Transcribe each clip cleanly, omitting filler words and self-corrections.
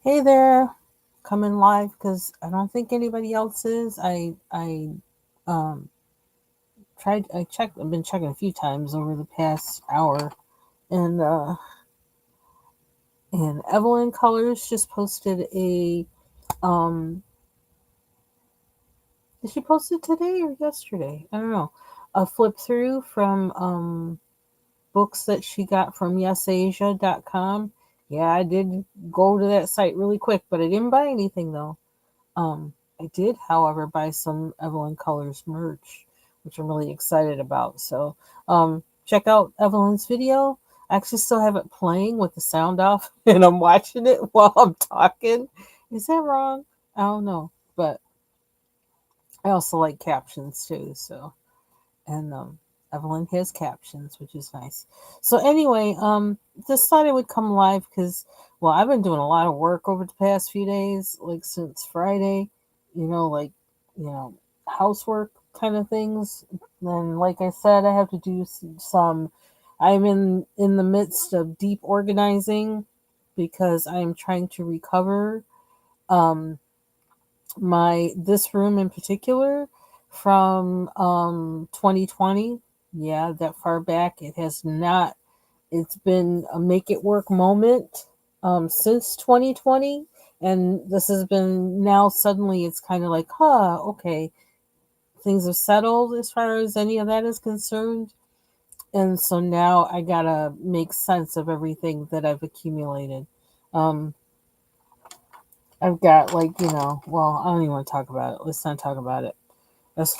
Hey there, coming live because I don't think anybody else is. I um tried. I checked. I've been checking a few times over the past hour, and Evelyn Colors just posted a um. Did she post it today or yesterday? I don't know. A flip through from books that she got from yesasia.com. Yeah, I did go to that site really quick, but I didn't buy anything though. I did, however, buy some Evelyn Colors merch, which I'm really excited about. So, check out Evelyn's video. I actually still have it playing with the sound off, and I'm watching it while I'm talking. Is that wrong? I don't know, but I also like captions too. So, and Evelyn has captions, which is nice. So anyway, decided I would come live because, well, I've been doing a lot of work over the past few days, like since Friday. Like you know, housework kind of things. And like I said, I have to do some. I'm in the midst of deep organizing because I am trying to recover. Um, my this room in particular from 2020. Yeah, that far back. It has not. It's been a make it work moment since 2020, and this has been now suddenly. It's kind of like, okay, things have settled as far as any of that is concerned, and so now I gotta make sense of everything that I've accumulated. Um, I've got well, I don't even want to talk about it. Let's not talk about it.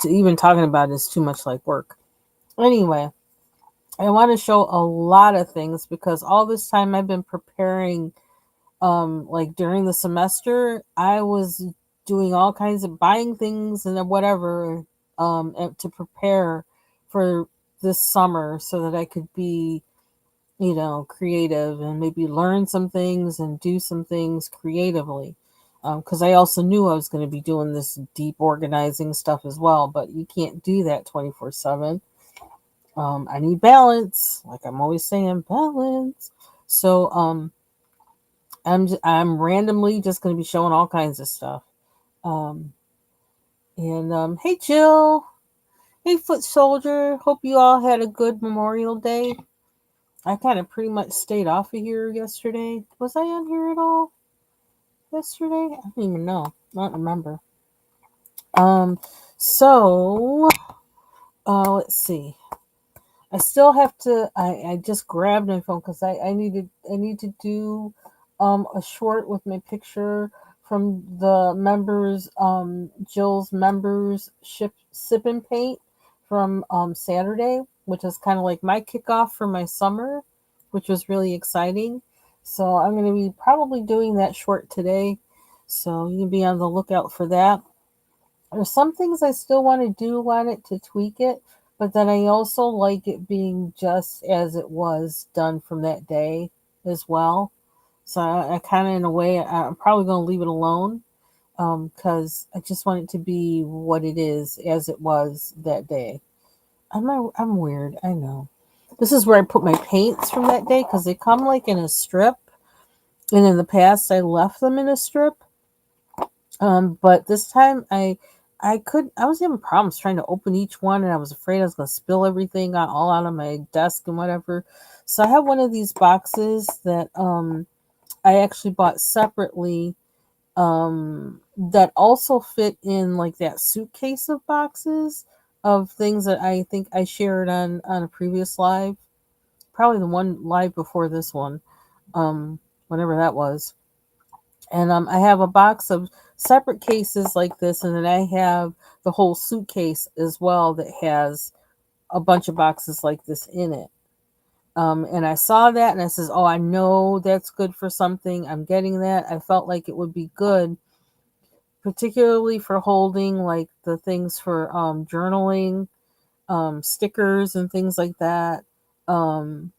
Even talking about it is too much like work. Anyway, I want to show a lot of things because all this time I've been preparing. Like during the semester, I was doing all kinds of buying things and whatever to prepare for this summer so that I could be creative and maybe learn some things and do some things creatively. Because I also knew I was going to be doing this deep organizing stuff as well, but you can't do that 24/7. I need balance, like I'm always saying, balance. So I'm randomly just going to be showing all kinds of stuff. Um, and Hey Jill, hey Foot Soldier, hope you all had a good Memorial Day. I kind of pretty much stayed off of here yesterday. Was I on here at all yesterday? I don't even know. I don't remember. Um, so let's see. I still have to. I just grabbed my phone because I need to do a short with my picture from the members Jill's members ship sip and paint from Saturday, which is kind of like my kickoff for my summer, which was really exciting. So I'm going to be probably doing that short today. So you can be on the lookout for that. There's some things I still want to do on it to tweak it, but then I also like it being just as it was done from that day as well. So I kind of, in a way, I'm probably going to leave it alone because I just want it to be what it is as it was that day. I'm weird, I know. This is where I put my paints from that day because they come like in a strip, and in the past I left them in a strip. But this time I was having problems trying to open each one, and I was afraid I was going to spill everything all out of my desk and whatever. So I have one of these boxes that I actually bought separately that also fit in like that suitcase of boxes of things that I think I shared on a previous live, probably the one live before this one, um, whenever that was. And I have a box of separate cases like this, and then I have the whole suitcase as well that has a bunch of boxes like this in it. And I saw that and I says, "Oh, I know that's good for something. I'm getting that." I felt like it would be good, particularly for holding like the things for journaling, stickers and things like that. Um,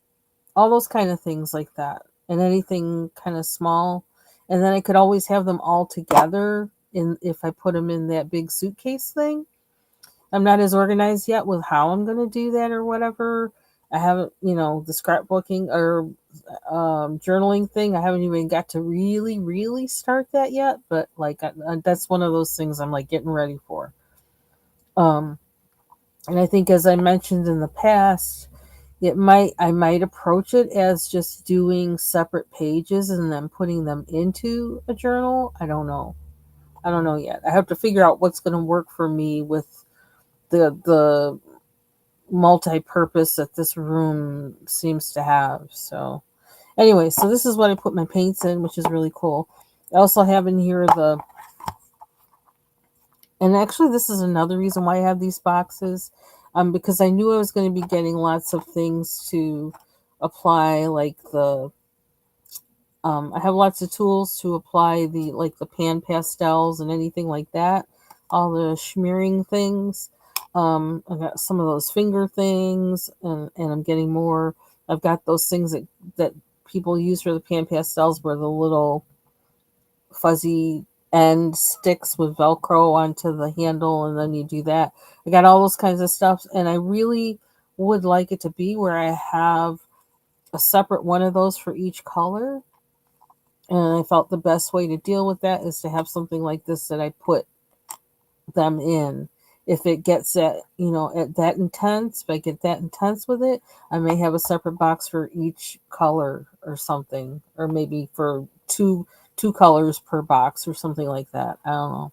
all those kind of things like that, and anything kind of small, and then I could always have them all together in if I put them in that big suitcase thing. I'm not as organized yet with how I'm going to do that or whatever. I haven't, the scrapbooking or journaling thing. I haven't even got to really, really start that yet. But like, that's one of those things I'm like getting ready for. Um, and I think, as I mentioned in the past, I might approach it as just doing separate pages and then putting them into a journal. I don't know. I don't know yet. I have to figure out what's going to work for me with the multi-purpose that this room seems to have. So anyway, so this is what I put my paints in, which is really cool. I also have in here and actually this is another reason why I have these boxes, because I knew I was going to be getting lots of things to apply, like I have lots of tools to apply the pan pastels and anything like that, all the smearing things. I got some of those finger things, and I'm getting more. I've got those things that people use for the pan pastels, where the little fuzzy end sticks with Velcro onto the handle, and then you do that. I got all those kinds of stuff, and I really would like it to be where I have a separate one of those for each color. And I felt the best way to deal with that is to have something like this that I put them in. If it gets at that intense, if I get that intense with it, I may have a separate box for each color or something, or maybe for two colors per box or something like that. I don't know.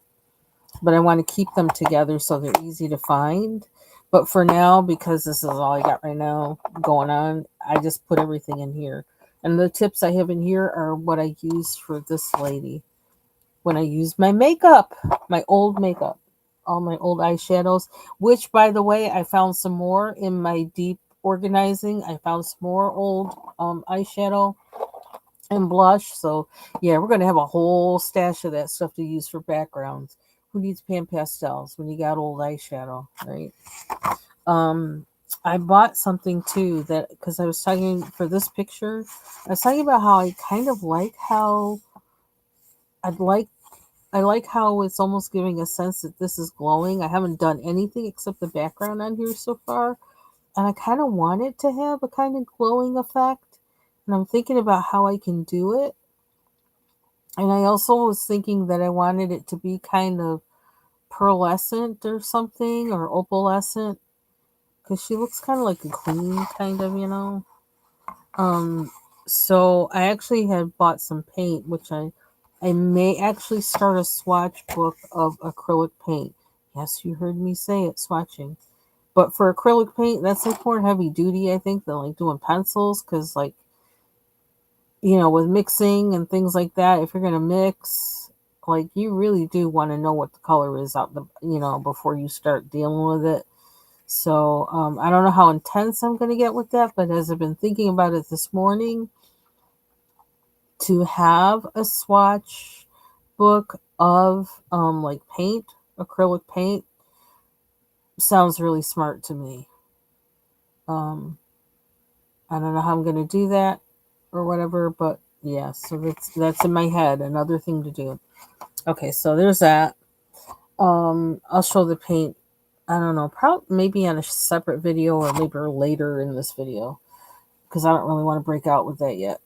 But I want to keep them together so they're easy to find. But for now, because this is all I got right now going on, I just put everything in here. And the tips I have in here are what I used for this lady when I used my makeup, my old makeup, all my old eyeshadows, which, by the way, I found some more in my deep organizing. I found some more old eyeshadow and blush. So, yeah, we're going to have a whole stash of that stuff to use for backgrounds. Who needs pan pastels when you got old eyeshadow, right? Um, I bought something too, that because I was talking for this picture, I was talking about how I kind of like how I'd like I like how it's almost giving a sense that this is glowing. I haven't done anything except the background on here so far, and I kind of want it to have a kind of glowing effect. And I'm thinking about how I can do it. And I also was thinking that I wanted it to be kind of pearlescent or something, or opalescent, because she looks kind of like a queen, kind of. Um, so I actually had bought some paint, which I may actually start a swatch book of acrylic paint. Yes, you heard me say it, swatching. But for acrylic paint, that's like more heavy duty, I think, than like doing pencils, because like with mixing and things like that, if you're gonna mix, like you really do want to know what the color is out before you start dealing with it. So I don't know how intense I'm gonna get with that, but as I've been thinking about it this morning, to have a swatch book of like paint, acrylic paint, sounds really smart to me. Um, I don't know how I'm gonna do that or whatever, but yeah, so that's in my head. Another thing to do. Okay, so there's that. I'll show the paint. I don't know, probably maybe on a separate video or maybe later in this video, because I don't really want to break out with that yet.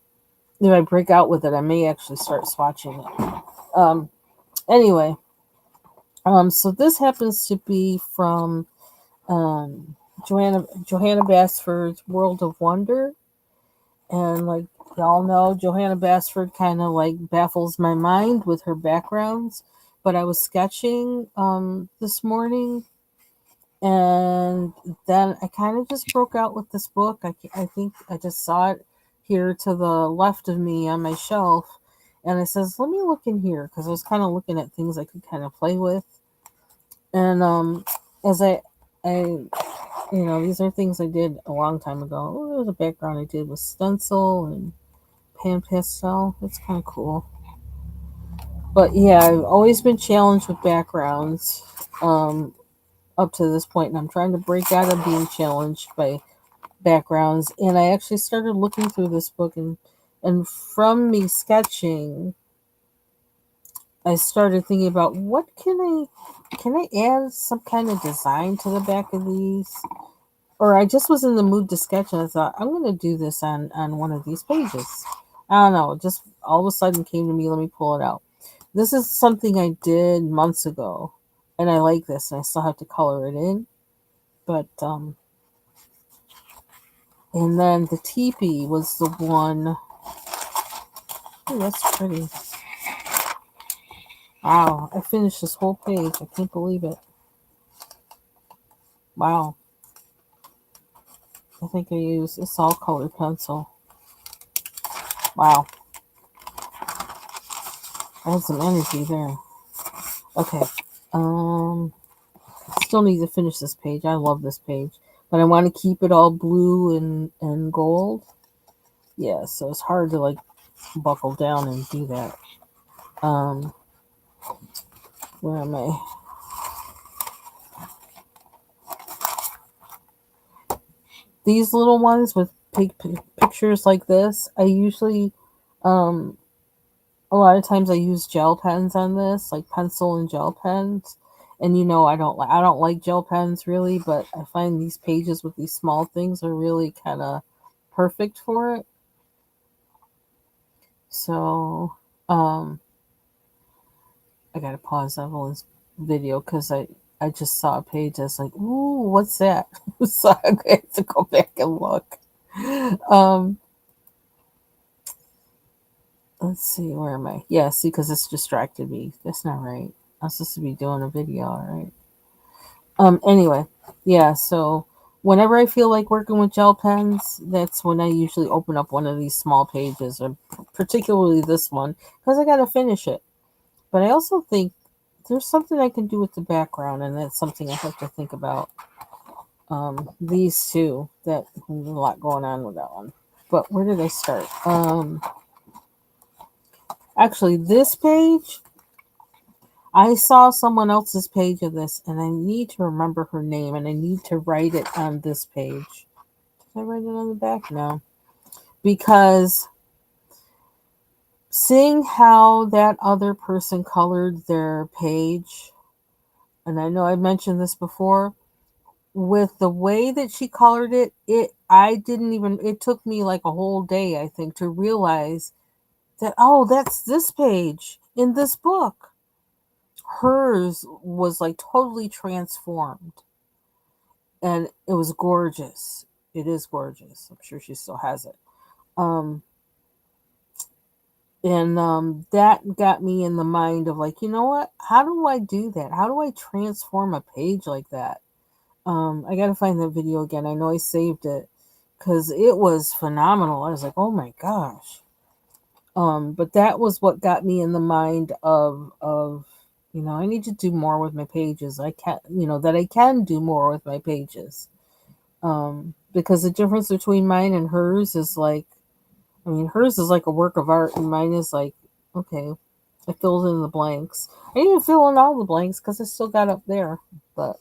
If I break out with it, I may actually start swatching it. Anyway, so this happens to be from um, Johanna Basford's World of Wonder, and like y'all know, Johanna Basford kind of like baffles my mind with her backgrounds. But I was sketching this morning, and then I kind of just broke out with this book. I think I just saw it here to the left of me on my shelf, and it says, "Let me look in here," because I was kind of looking at things I could kind of play with. And as I these are things I did a long time ago. Oh, there's a background I did with stencil and pan pastel. It's kind of cool. But yeah, I've always been challenged with backgrounds up to this point, and I'm trying to break out of being challenged by backgrounds. And I actually started looking through this book, and from me sketching, I started thinking about what can I add some kind of design to the back of these. or I just was in the mood to sketch, and I thought I'm gonna do this on one of these pages. I don't know, just all of a sudden came to me. Let me pull it out. This is something I did months ago, and I like this, and I still have to color it in. But and then the teepee was the one. Oh, that's pretty. Wow, I finished this whole page. I can't believe it. Wow. I think I used a salt colored pencil. Wow. I had some energy there. Okay. Um, Still need to finish this page. I love this page. But I want to keep it all blue and gold. Yeah, so it's hard to like buckle down and do that. Um, where am I? These little ones with pictures like this, I usually, um, a lot of times I use gel pens on this, like pencil and gel pens. And I don't like gel pens really, but I find these pages with these small things are really kind of perfect for it. So, um, I gotta pause Evelyn's video because I just saw a page that's like, ooh, what's that? So I have to go back and look. Um, let's see, where am I? Yeah, see, because it's distracted me. That's not right. I'm supposed to be doing a video, all right? Anyway, yeah, so whenever I feel like working with gel pens, that's when I usually open up one of these small pages, or particularly this one, because I gotta finish it. But I also think there's something I can do with the background, and that's something I have to think about. These two, that there's a lot going on with that one. But where did I start? Actually, this page, I saw someone else's page of this, and I need to remember her name, and I need to write it on this page. Did I write it on the back? No. Because seeing how that other person colored their page, and I know I mentioned this before, with the way that she colored it, it took me like a whole day, I think, to realize that, oh, that's this page in this book. Hers was like totally transformed, and it was gorgeous. It is gorgeous. I'm sure she still has it. Um, and that got me in the mind of like, you know what? How do I do that? How do I transform a page like that? I gotta find that video again. I know I saved it because it was phenomenal. I was like, oh my gosh. But that was what got me in the mind of I need to do more with my pages. I can that I can do more with my pages. Because the difference between mine and hers is like, I mean, hers is like a work of art, and mine is like, okay, I filled in the blanks. I didn't even fill in all the blanks because I still got up there. But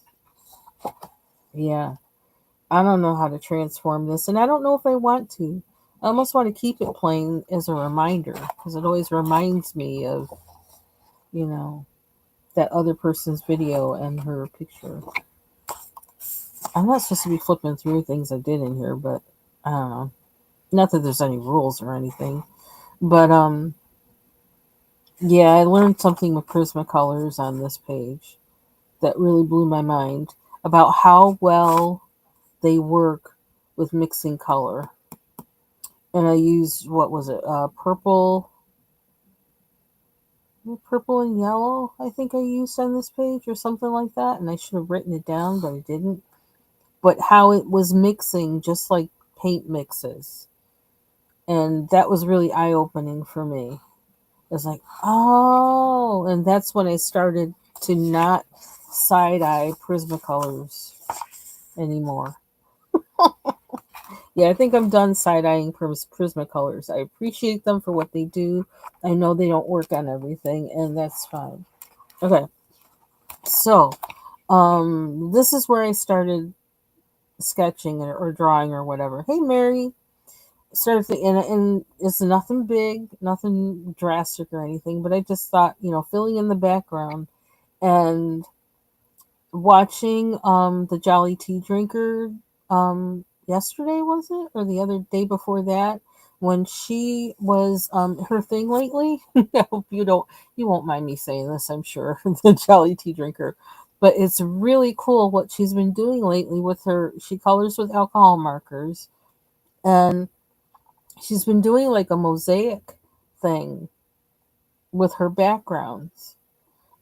yeah, I don't know how to transform this, and I don't know if I want to. I almost want to keep it plain as a reminder because it always reminds me of, you know, that other person's video and her picture. I'm not supposed to be flipping through things I did in here, but I don't know. Not that there's any rules or anything, but yeah, I learned something with Prismacolors on this page that really blew my mind about how well they work with mixing color. And I used, what was it, purple and yellow, I think I used on this page or something like that. And I should have written it down, but I didn't. But how it was mixing just like paint mixes. And that was really eye opening for me. It was like, oh, and that's when I started to not side eye Prismacolors anymore. Yeah, I think I'm done side eyeing Prismacolors. I appreciate them for what they do. I know they don't work on everything, and that's fine. Okay, so this is where I started sketching or drawing or whatever. Hey, Mary. Started thinking, and it's nothing big, nothing drastic or anything, but I just thought, filling in the background and watching the Jolly Tea Drinker yesterday, was it, or the other day before that, when she was her thing lately. I hope you won't mind me saying this, I'm sure. The Jolly Tea Drinker, but it's really cool what she's been doing lately with her. She colors with alcohol markers, and she's been doing like a mosaic thing with her backgrounds.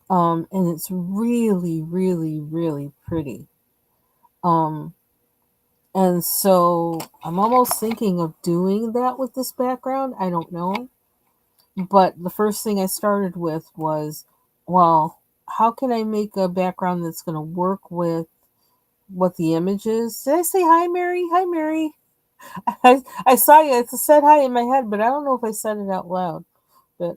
And it's really, really, really pretty. Um, and so I'm almost thinking of doing that with this background. I don't know. But the first thing I started with was, well, how can I make a background that's going to work with what the image is? Did I say hi, Mary? Hi, Mary. I saw you. It said hi in my head, but I don't know if I said it out loud. But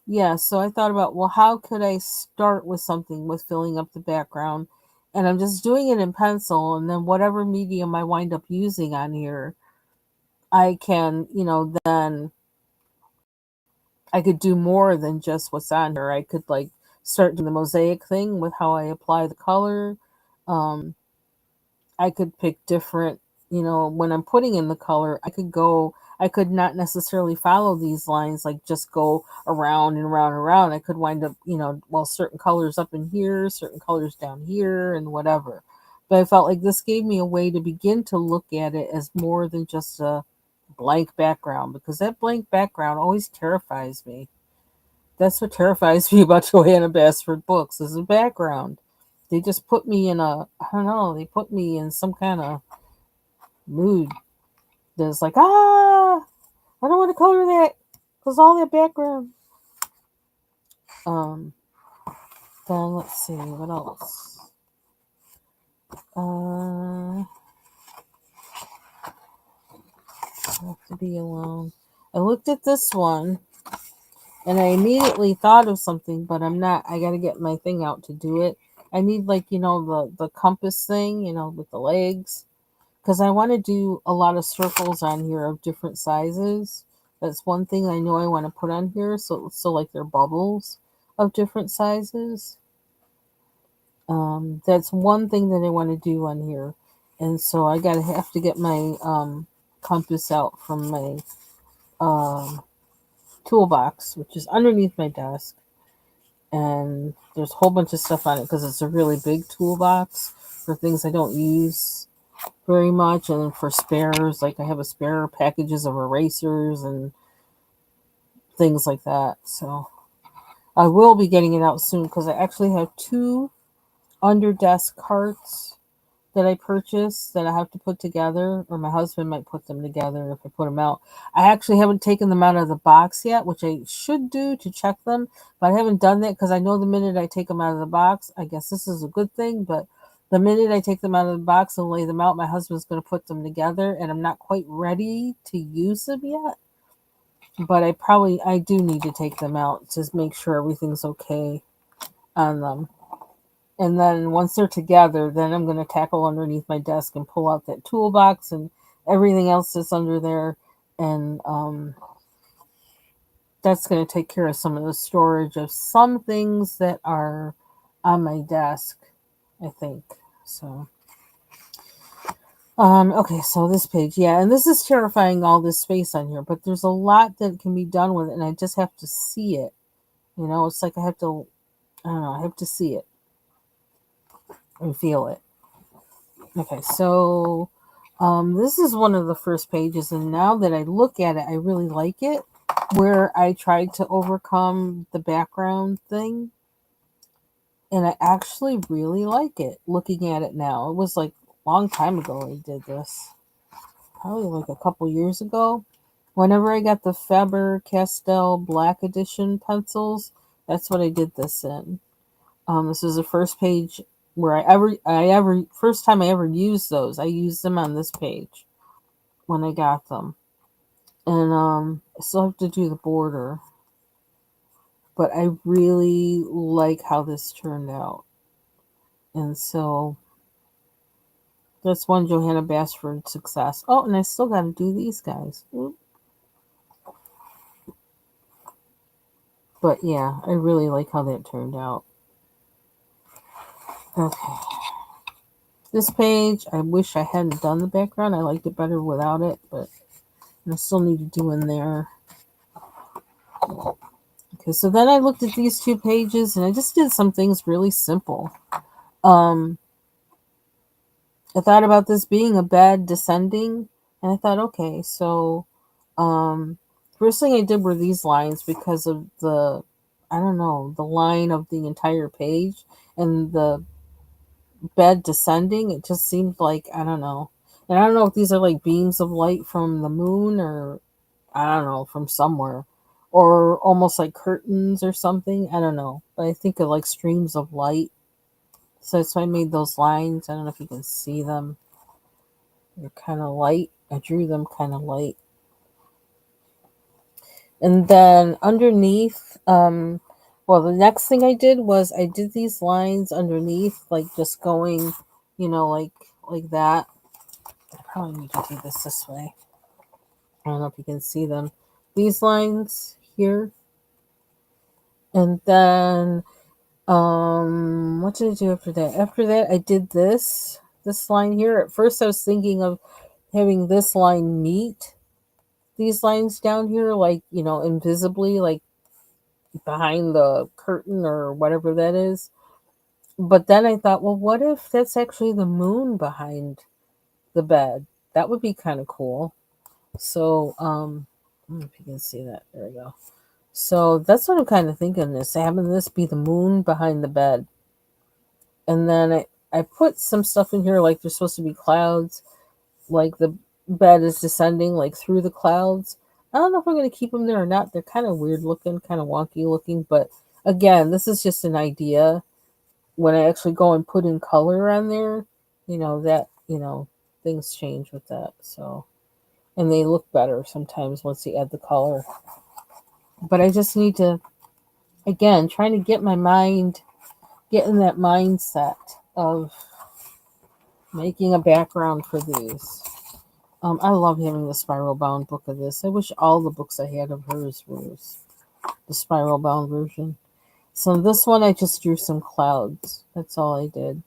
yeah, so I thought about, well, how could I start with something with filling up the background? And I'm just doing it in pencil, and then whatever medium I wind up using on here, I can, then I could do more than just what's on here. I could like start doing the mosaic thing with how I apply the color. Um, I could pick different, when I'm putting in the color, I could not necessarily follow these lines, like just go around and around and around. I could wind up, well, certain colors up in here, certain colors down here, and whatever. But I felt like this gave me a way to begin to look at it as more than just a blank background, because that blank background always terrifies me. That's what terrifies me about Johanna Basford books is the background. They just put me in I don't know, they put me in some kind of mood that's like, I don't want to color that because all that background. Um, then let's see, what else? I have to be alone. I looked at this one and I immediately thought of something, but I'm not. I got to get my thing out to do it. I need like the compass thing, with the legs, because I want to do a lot of circles on here of different sizes. That's one thing I know I want to put on here. So like they're bubbles of different sizes. That's one thing that I want to do on here, and so I gotta have to get my compass out from my um, toolbox, which is underneath my desk, and there's a whole bunch of stuff on it because it's a really big toolbox for things I don't use very much, and for spares, like I have a spare packages of erasers and things like that. So I will be getting it out soon because I actually have two under desk carts that I purchased that I have to put together, or my husband might put them together if I put them out. I actually haven't taken them out of the box yet, which I should do to check them, but I haven't done that because I know the minute I take them out of the box, I guess this is a good thing, but the minute I take them out of the box and lay them out, my husband's going to put them together, and I'm not quite ready to use them yet. But I do need to take them out to make sure everything's okay on them. And then once they're together, then I'm going to tackle underneath my desk and pull out that toolbox and everything else that's under there. And that's going to take care of some of the storage of some things that are on my desk, I think. So, okay, so this page, yeah, and this is terrifying, all this space on here, but there's a lot that can be done with it, and I just have to see it. It's like I don't know, I have to see it and feel it. Okay, so this is one of the first pages, and now that I look at it, I really like it. Where I tried to overcome the background thing, and I actually really like it looking at it now. It was like a long time ago I did this, probably like a couple years ago. Whenever I got the Faber Castell Black Edition pencils, that's what I did this in. This is the first page where first time I ever used those. I used them on this page when I got them. And I still have to do the border. But I really like how this turned out. And so that's one Johanna Basford success. Oh, and I still got to do these guys. Oop. But yeah, I really like how that turned out. Okay. This page, I wish I hadn't done the background. I liked it better without it, but I still need to do in there. Okay, so then I looked at these two pages and I just did some things really simple. Um, I thought about this being a bed descending, and I thought, okay, so first thing I did were these lines because of the, I don't know, the line of the entire page and the bed descending. It just seemed like, I don't know. And I don't know if these are like beams of light from the moon or, I don't know, from somewhere. Or almost like curtains or something. I don't know. But I think of like streams of light. So I made those lines. I don't know if you can see them. They're kind of light. I drew them kind of light. And then underneath, well, the next thing I did was I did these lines underneath, like just going, like that. I probably need to do this way. I don't know if you can see them. These lines here. And then, what did I do after that? After that, I did this line here. At first, I was thinking of having this line meet these lines down here, like, invisibly, like behind the curtain or whatever that is. But then I thought, well, what if that's actually the moon behind the bed? That would be kind of cool. So, I don't know if you can see that. There we go. So that's what I'm kind of thinking, is having this be the moon behind the bed. And then I put some stuff in here, like there's supposed to be clouds, like the bed is descending like through the clouds. I don't know if I'm going to keep them there or not. They're kind of weird looking, kind of wonky looking, but again, this is just an idea. When I actually go and put in color on there, things change with that. So, and they look better sometimes once you add the color. But I just need to, again, trying to get in that mindset of making a background for these. I love having the spiral bound book of this. I wish all the books I had of hers was the spiral bound version. So this one I just drew some clouds. That's all I did.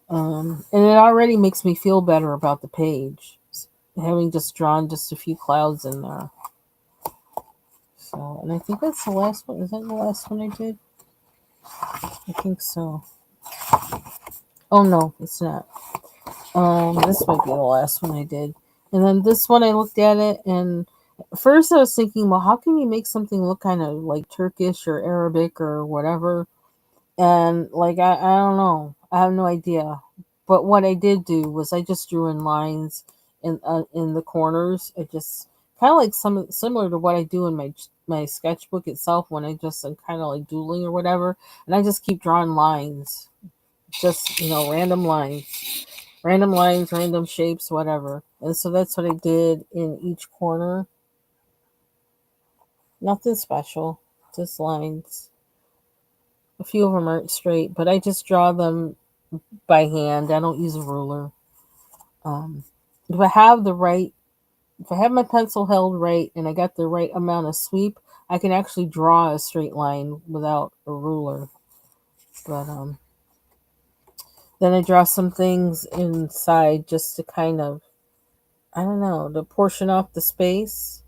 And it already makes me feel better about the page, having just drawn just a few clouds in there. So, and I think that's the last one. Is that the last one I did? I think so. Oh no, it's not. This might be the last one I did. And then this one I looked at it, and first I was thinking, well, how can you make something look kind of like Turkish or Arabic or whatever? And like I don't know, I have no idea. But what I did do was I just drew in lines in the corners. I just kind of like some similar to what I do in my sketchbook itself when I just am kind of like doodling or whatever, and I just keep drawing lines, just random lines, random shapes, whatever. And so that's what I did in each corner. Nothing special, just lines. A few of them aren't straight, but I just draw them by hand. I don't use a ruler. Um, if I have the right, if I have my pencil held right and I got the right amount of sweep, I can actually draw a straight line without a ruler. But then I draw some things inside just to kind of, I don't know, to portion off the space.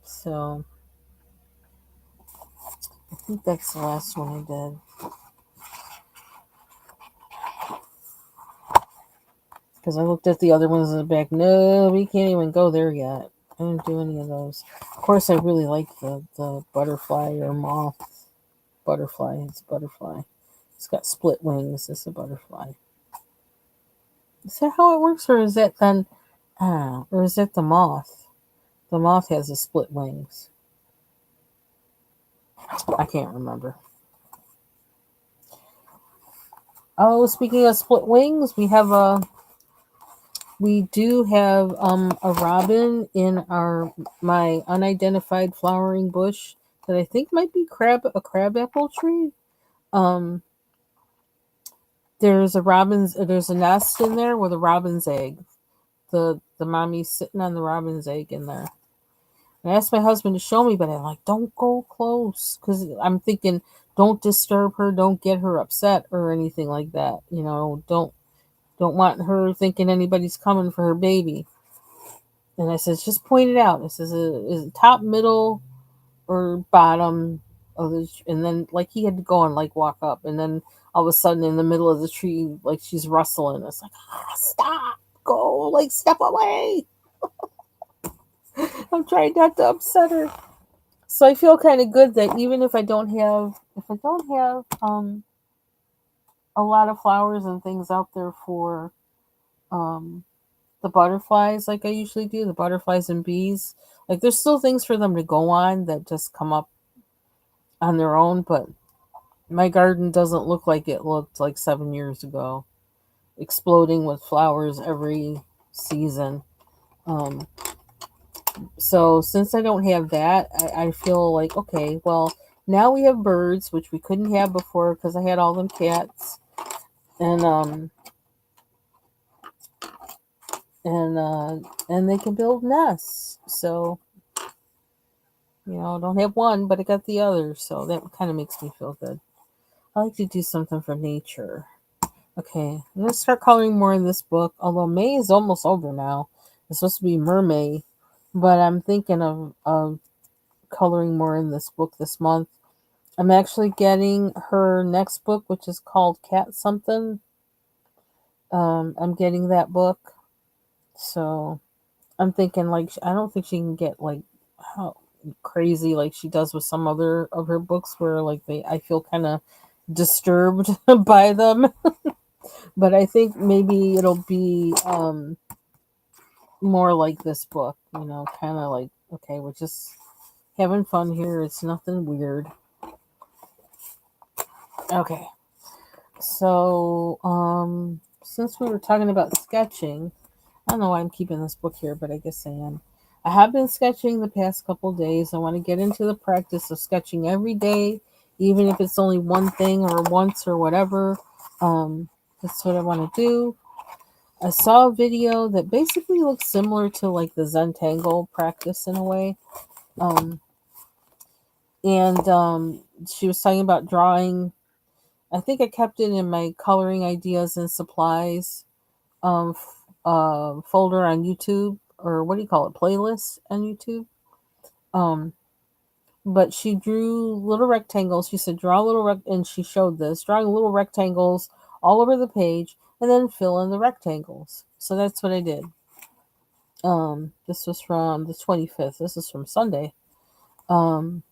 So I think that's the last one I did. Because I looked at the other ones in the back. No, we can't even go there yet. I didn't do any of those. Of course, I really like the butterfly or moth. Butterfly. It's a butterfly. It's got split wings. It's a butterfly. Is that how it works, or is that then? Or is that the moth? The moth has the split wings. I can't remember. Oh, speaking of split wings, we do have a robin in our my unidentified flowering bush that I think might be a crabapple tree. Um, there's a nest in there with a robin's egg. The mommy's sitting on the robin's egg in there. And I asked my husband to show me, but I'm like, don't go close, because I'm thinking, don't disturb her, don't get her upset or anything like that. Don't want her thinking anybody's coming for her baby. And I says, just point it out. I says, is it top, middle, or bottom of the? And then like he had to go and like walk up, and then all of a sudden in the middle of the tree, like she's rustling. It's like, stop, go, like step away. I'm trying not to upset her. So I feel kind of good that even if I don't have a lot of flowers and things out there for um the butterflies like I usually do, the butterflies and bees, like there's still things for them to go on that just come up on their own, but my garden doesn't look like it looked like 7 years ago, exploding with flowers every season. Um, so since I don't have that, I feel like, okay, well, now we have birds, which we couldn't have before because I had all them cats, and and uh, and they can build nests. So I don't have one, but I got the other, so that kind of makes me feel good. I like to do something for nature. Okay, I'm gonna start coloring more in this book. Although May is almost over now, it's supposed to be Mermaid, but I'm thinking of coloring more in this book this month. I'm actually getting her next book, which is called Cat Something. I'm getting that book, so I'm thinking like I don't think she can get like how crazy like she does with some other of her books, where like I feel kind of disturbed by them. But I think maybe it'll be more like this book, kind of like, okay, we're just having fun here. It's nothing weird. Okay. So, since we were talking about sketching, I don't know why I'm keeping this book here, but I guess I am. I have been sketching the past couple days. I want to get into the practice of sketching every day, even if it's only one thing or once or whatever. That's what I want to do. I saw a video that basically looks similar to like the Zentangle practice in a way. Um, and she was talking about drawing. I think I kept it in my coloring ideas and supplies folder on YouTube, or what do you call it, playlist on YouTube. Um, but she drew little rectangles. She said, draw and she showed this, drawing little rectangles all over the page, and then fill in the rectangles. So that's what I did. This was from the 25th. This is from Sunday. Um,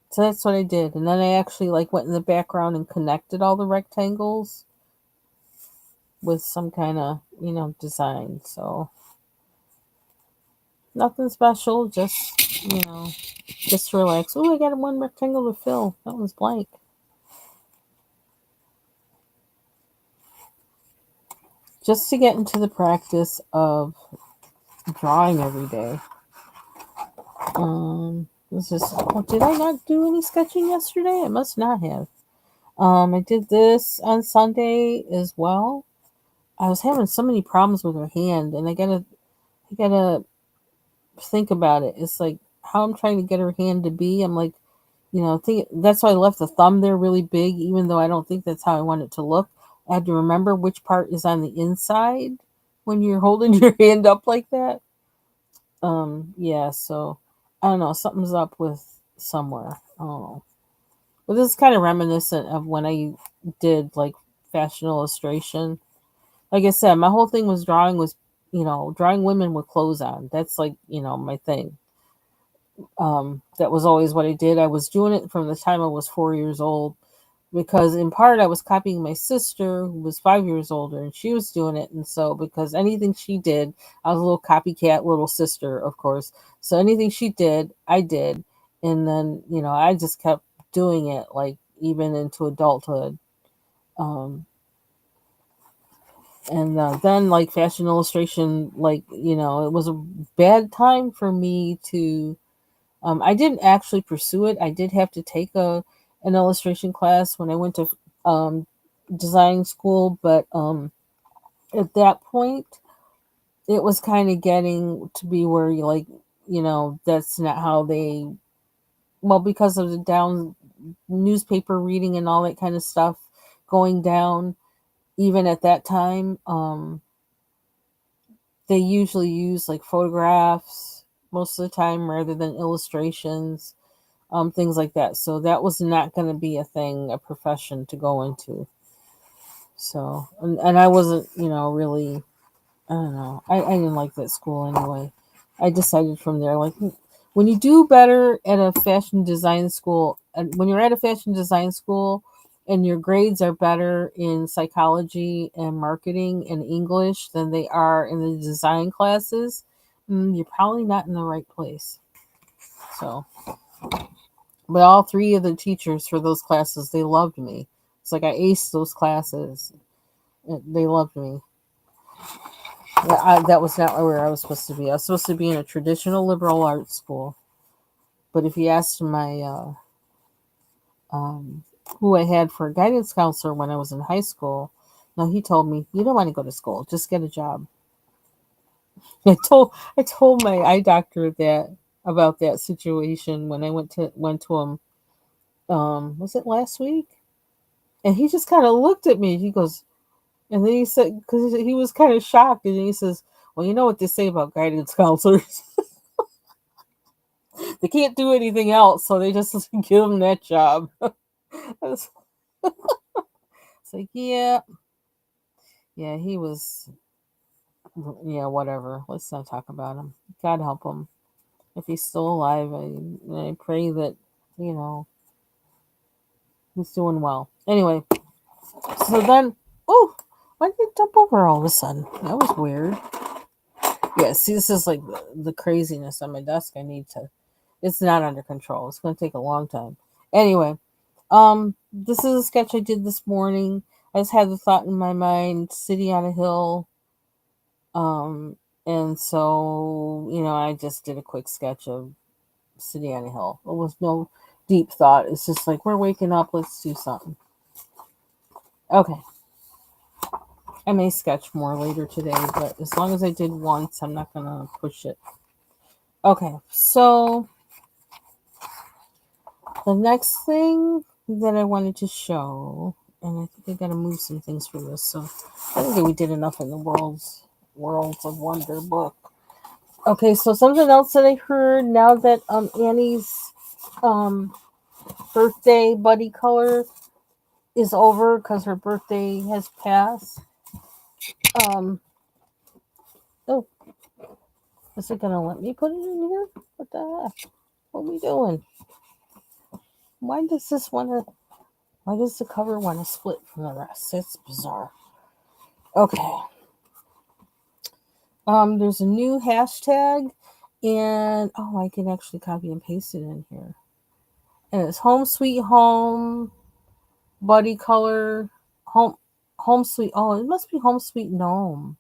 so that's what I did, and then I actually like went in the background and connected all the rectangles with some kind of design. So nothing special, just relax. Oh, I got one rectangle to fill. That one's blank. Just to get into the practice of drawing every day. This is. Oh, did I not do any sketching yesterday? I must not have. I did this on Sunday as well. I was having so many problems with her hand, and I gotta think about it. It's like how I'm trying to get her hand to be. I'm like, think that's why I left the thumb there really big, even though I don't think that's how I want it to look. I had to remember which part is on the inside when you're holding your hand up like that. Yeah, so I don't know, something's up with somewhere. I don't know. But this is kind of reminiscent of when I did like fashion illustration. Like I said, my whole thing was drawing women with clothes on. That's like, my thing. That was always what I did. I was doing it from the time I was 4 years old, because in part I was copying my sister who was 5 years older, and she was doing it. And so because anything she did, I was a little copycat little sister, of course. So anything she did, I did. And then, I just kept doing it like even into adulthood. Um, and then like fashion illustration, like, it was a bad time for me to I didn't actually pursue it. I did have to take an illustration class when I went to um, design school, but at that point, it was kind of getting to be where you like that's not how they, well, because of the down newspaper reading and all that kind of stuff going down, even at that time, they usually use like photographs most of the time rather than illustrations, things like that. So that was not going to be a thing, a profession to go into. So, and I wasn't, really, I don't know. I didn't like that school anyway. I decided from there, like, when you do better at a fashion design school, and when you're at a fashion design school and your grades are better in psychology and marketing and English than they are in the design classes, you're probably not in the right place. So, but all three of the teachers for those classes, they loved me. It's like I aced those classes. They loved me. That was not where I was supposed to be. I was supposed to be in a traditional liberal arts school. But if you asked my um, who I had for a guidance counselor when I was in high school, no, he told me you don't want to go to school, just get a job. I told my eye doctor that about that situation when I went to him. Was it last week? And he just kind of looked at me. He goes, and then he said, because he was kind of shocked, and he says, "Well, you know what they say about guidance counselors." They can't do anything else, so they just give them that job. It's like, yeah, yeah, he was, yeah, whatever. Let's not talk about him. God help him. If he's still alive, I pray that, you know, he's doing well. Anyway, so then, oh, why did it dump over all of a sudden? That was weird. Yeah, see, this is like the craziness on my desk. It's not under control. It's going to take a long time. Anyway, this is a sketch I did this morning. I just had the thought in my mind, city on a hill. Um, and so, I just did a quick sketch of city on a hill. It was no deep thought. It's just like, we're waking up, let's do something. Okay. I may sketch more later today, but as long as I did once, I'm not going to push it. Okay, so the next thing that I wanted to show, and I think I got to move some things for this. So I think that we did enough in the Worlds of Wonder book. Okay, so something else that I heard now that Annie's um birthday buddy color is over because her birthday has passed. Um, oh, is it gonna let me put it in here? What the heck? What are we doing? Why does this want to? Why does the cover want to split from the rest? It's bizarre. Okay. There's a new hashtag, and oh, I can actually copy and paste it in here. And it's home sweet home, buddy color, home sweet. Oh, it must be home sweet gnome.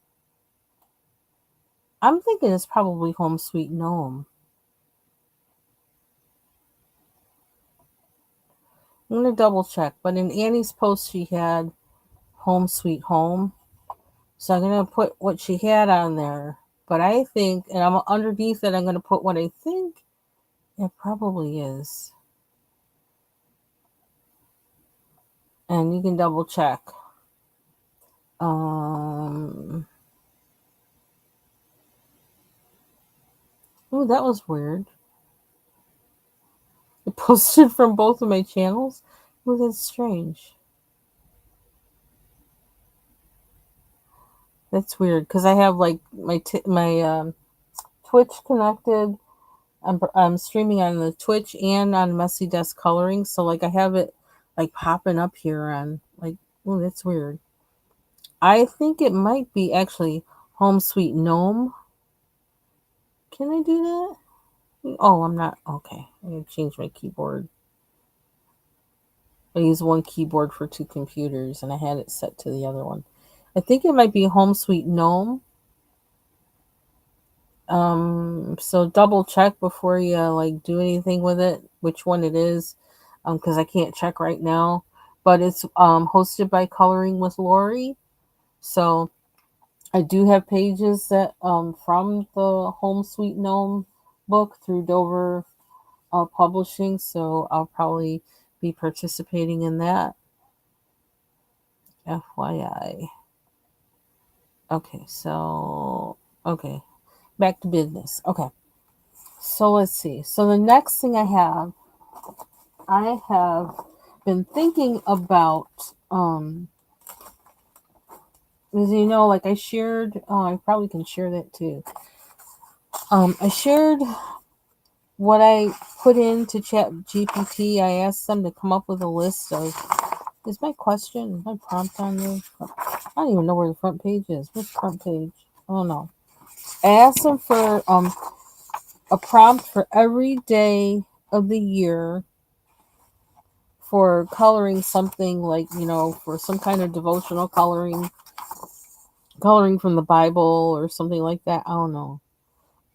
I'm thinking it's probably home sweet gnome. I'm gonna double check, but in Annie's post she had home sweet home, so I'm gonna put what she had on there. But I think, and I'm underneath it, I'm gonna put what I think it probably is, and you can double check. Um, oh, that was weird. It posted from both of my channels. Oh, that's strange. That's weird because I have like my Twitch connected. I'm streaming on the Twitch and on Messy Desk Coloring, so like I have it like popping up here on like, oh, that's weird. I think it might be actually Home Sweet Gnome. Can I do that? Oh, I'm not. Okay, I gotta change my keyboard. I use one keyboard for two computers, and I had it set to the other one. I think it might be Home Sweet Gnome. So double check before you like do anything with it, which one it is, because I can't check right now. But it's hosted by Coloring with Lori. So I do have pages that from the Home Sweet Gnome book through Dover Publishing, so I'll probably be participating in that. FYI. Okay, so okay, back to business. Okay, so let's see. So the next thing I have been thinking about, as you know, like I shared. Oh, I probably can share that too. I shared what I put into Chat GPT. I asked them to come up with a list of. Is my question, my prompt on there? I don't even know where the front page is. Which front page? Oh no. I asked them for a prompt for every day of the year for coloring something, like, for some kind of devotional coloring from the Bible or something like that. I don't know.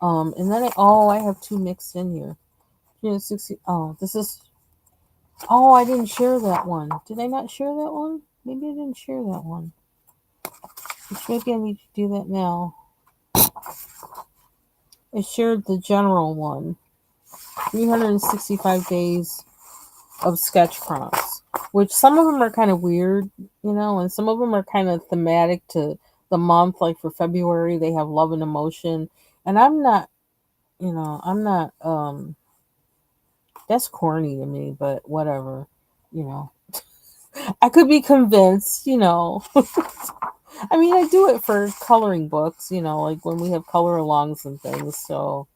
And then I have two mixed in here. 360. Oh, this is. Oh, I didn't share that one. Did I not share that one? Maybe I didn't share that one. Which maybe I need to do that now. I shared the general one. 365 days of sketch prompts, which some of them are kind of weird, and some of them are kind of thematic to the month. Like for February, they have love and emotion, and I'm not. That's corny to me, but whatever, you know. I could be convinced. I mean, I do it for coloring books, like when we have color alongs and things, so,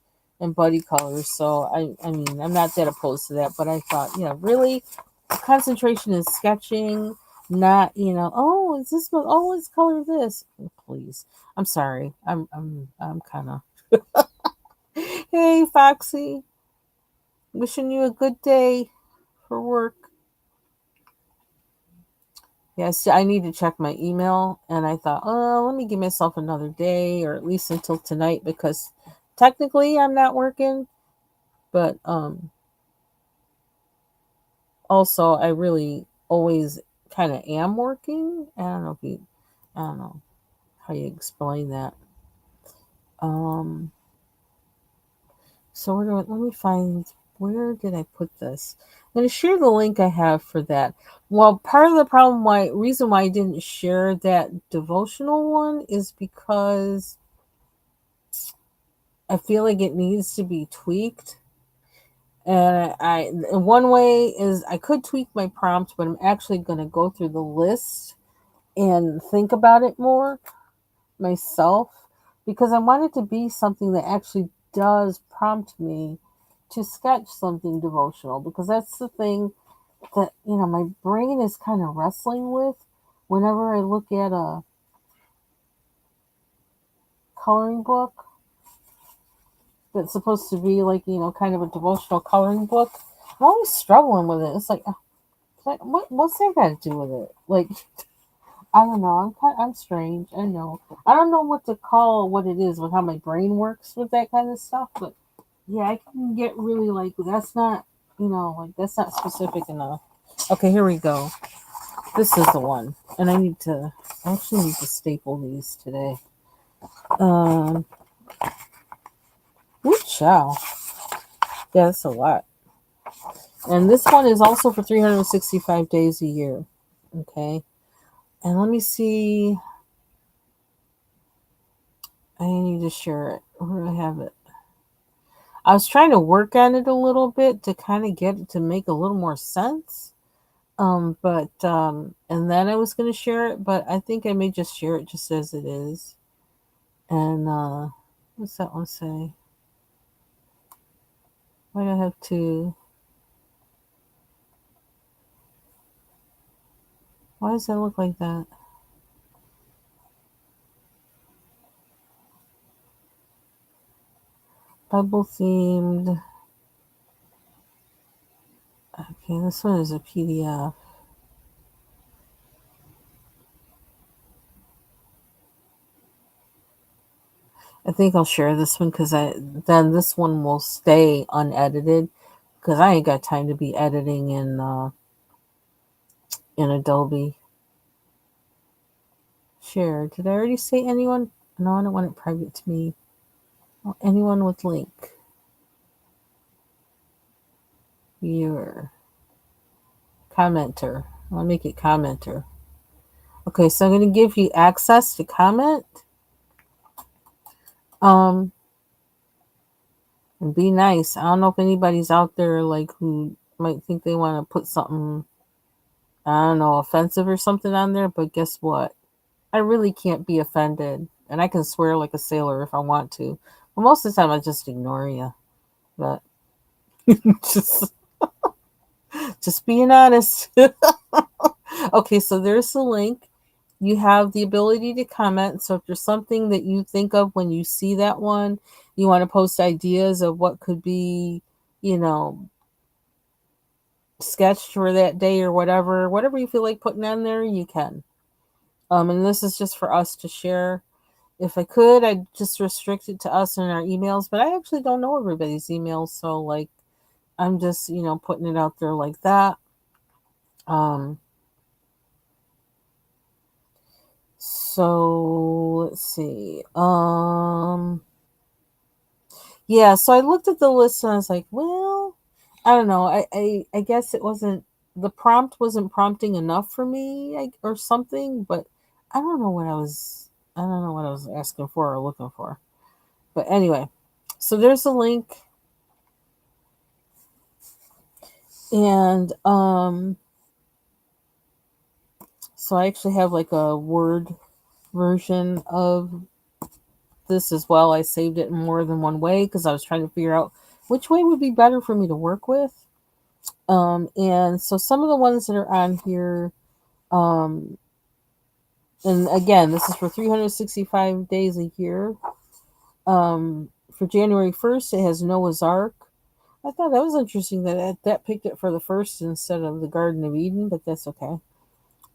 and buddy colors. So I mean, I'm not that opposed to that, but I thought, really, concentration is sketching, not, oh, is this what? Oh, let's color this. Please, I'm sorry. I'm kind of. Hey, Foxy, wishing you a good day for work. Yes, I need to check my email, and I thought, oh, let me give myself another day, or at least until tonight, because technically I'm not working, but also I really always kind of am working. I don't know how you explain that. Um, so let me find, where did I put this? I'm going to share the link I have for that. Well, part of the reason why I didn't share that devotional one is because I feel like it needs to be tweaked. And one way is I could tweak my prompt, but I'm actually going to go through the list and think about it more myself, because I want it to be something that actually does prompt me to sketch something devotional, because that's the thing that my brain is kind of wrestling with whenever I look at a coloring book that's supposed to be like, kind of a devotional coloring book. I'm always struggling with it. It's like what's that got to do with it? Like, I don't know. I'm strange. I know. I don't know what to call what it is with how my brain works with that kind of stuff. But yeah, I can get really like, that's not, like, that's not specific enough. Okay, here we go. This is the one, and I actually need to staple these today. Um, Woo chow. Yeah, that's a lot. And this one is also for 365 days a year. Okay. And let me see. I need to share it. Where do I have it? I was trying to work on it a little bit to kind of get it to make a little more sense. But and then I was gonna share it, but I think I may just share it just as it is. And what's that one say? Why do I have to? Why does that look like that? Bible themed. Okay, this one is a PDF. I think I'll share this one because then this one will stay unedited, because I ain't got time to be editing in Adobe. Share. Did I already say anyone? No, I don't want it private to me. Oh, anyone with link. viewer. Commenter. I'll make it commenter. Okay, so I'm going to give you access to comment. And be nice. I don't know if anybody's out there like who might think they want to put something, I don't know, offensive or something on there, but guess what? I really can't be offended. And I can swear like a sailor if I want to. But most of the time I just ignore you. But just just being honest. Okay, so there's the link. You have the ability to comment. So if there's something that you think of when you see that one, you want to post ideas of what could be, you know, sketched for that day or whatever you feel like putting on there, you can. And this is just for us to share. If I could, I'd just restrict it to us and our emails, but I actually don't know everybody's emails, so like I'm just, putting it out there like that. Um, so let's see. Yeah, so I looked at the list and I was like, well, I don't know. I guess it wasn't, the prompt wasn't prompting enough for me, or something, but I don't know what I was asking for or looking for. But anyway, so there's a link, and so I actually have like a Word version of this as well. I saved it in more than one way because I was trying to figure out which way would be better for me to work with. And so some of the ones that are on here, um, and again, this is for 365 days a year. For January 1st, it has Noah's Ark. I thought that was interesting that picked it for the first instead of the Garden of Eden, but that's okay.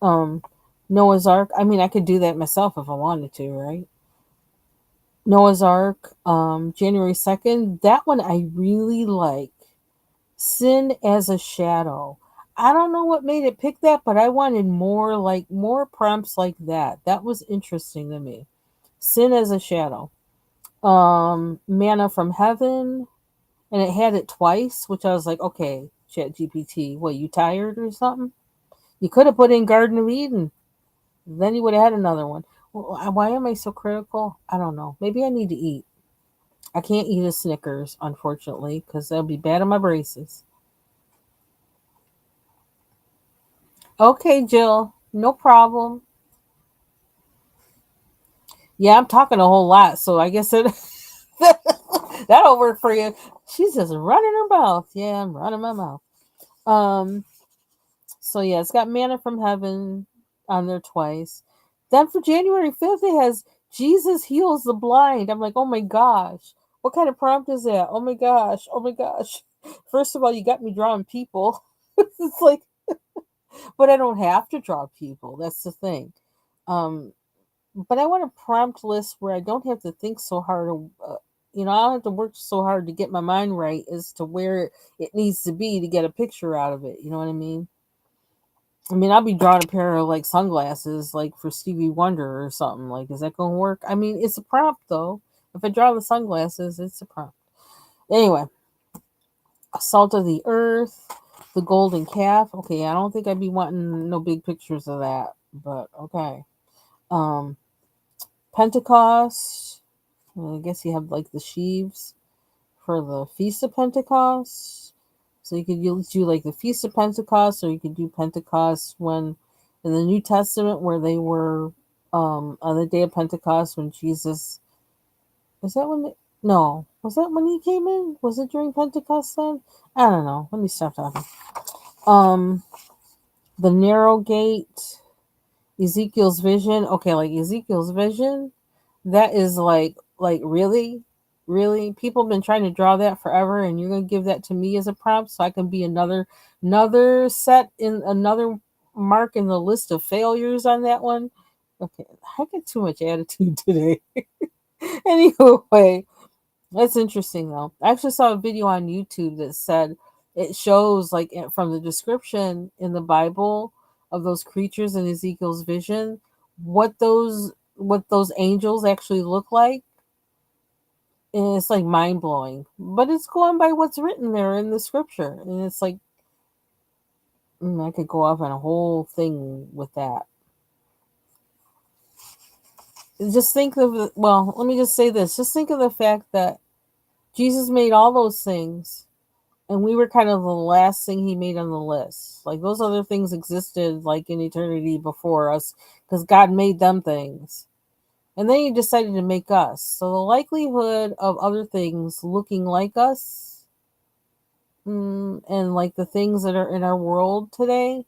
Um, Noah's Ark. I mean, I could do that myself if I wanted to, right? Noah's Ark. January 2nd. That one I really like. Sin as a Shadow. I don't know what made it pick that, but I wanted more prompts like that. That was interesting to me. Sin as a Shadow. Manna from Heaven, and it had it twice, which I was like, okay, Chat GPT, what, you tired or something? You could have put in Garden of Eden. Then you would have had another one. Well, why am I so critical? I don't know. Maybe I need to eat. I can't eat a Snickers, unfortunately, because that'll be bad on my braces. Okay, Jill, no problem. Yeah, I'm talking a whole lot, so I guess that'll work for you. She's just running her mouth. Yeah, I'm running my mouth. Um, so yeah, it's got Manna from Heaven on there twice. Then for January 5th, it has Jesus heals the blind. I'm like, oh my gosh, what kind of prompt is that? Oh my gosh, oh my gosh. First of all, you got me drawing people. It's like, but I don't have to draw people. That's the thing. Um, but I want a prompt list where I don't have to think so hard. I don't have to work so hard to get my mind right as to where it needs to be to get a picture out of it. You know what I mean? I mean, I'll be drawing a pair of like sunglasses, like for Stevie Wonder or something. Like, is that going to work? I mean, it's a prompt though. If I draw the sunglasses, it's a prompt. Anyway, Salt of the Earth, the Golden Calf. Okay, I don't think I'd be wanting no big pictures of that, but okay. Um, Pentecost. Well, I guess you have like the sheaves for the Feast of Pentecost. So you could do like the Feast of Pentecost, or you could do Pentecost when in the New Testament where they were on the day of Pentecost when Jesus, was that when no, was that when he came in? Was it during Pentecost then? I don't know. Let me stop talking. Um the narrow gate, Ezekiel's vision. Okay, like Ezekiel's vision, that is like really people have been trying to draw that forever, and you're gonna give that to me as a prompt so I can be another set in another mark in the list of failures on that one. Okay, I get too much attitude today. Anyway, that's interesting though. I actually saw a video on YouTube that said it shows like from the description in the Bible of those creatures in Ezekiel's vision what those angels actually look like. And it's like mind blowing. But it's going by what's written there in the scripture. And it's like, I could go off on a whole thing with that. Just think of, well, let me just say this. Just think of the fact that Jesus made all those things, and we were kind of the last thing he made on the list. Like those other things existed like in eternity before us because God made them things. And then he decided to make us. So the likelihood of other things looking like us, and like the things that are in our world today,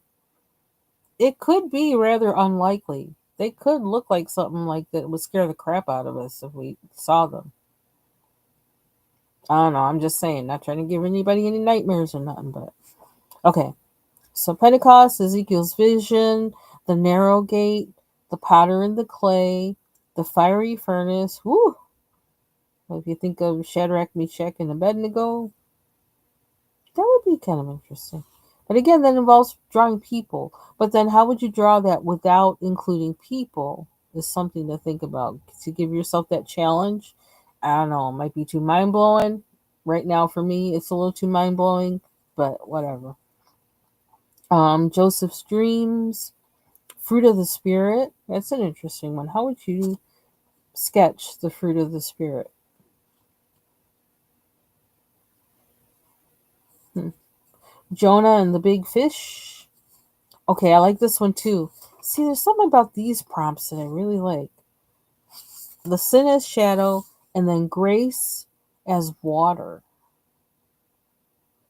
it could be rather unlikely. They could look like something like that would scare the crap out of us if we saw them. I don't know. I'm just saying, not trying to give anybody any nightmares or nothing, but okay. So Pentecost, Ezekiel's vision, the narrow gate, the potter and the clay, the fiery furnace. Woo! If you think of Shadrach, Meshach, and Abednego, that would be kind of interesting. But again, that involves drawing people. But then how would you draw that without including people is something to think about. To give yourself that challenge. I don't know, it might be too mind blowing. Right now for me, it's a little too mind blowing, but whatever. Joseph's dreams, fruit of the spirit. That's an interesting one. How would you sketch the fruit of the spirit? Hmm. Jonah and the big fish. Okay, I like this one too. See, there's something about these prompts that I really like. The sin as shadow, and then grace as water.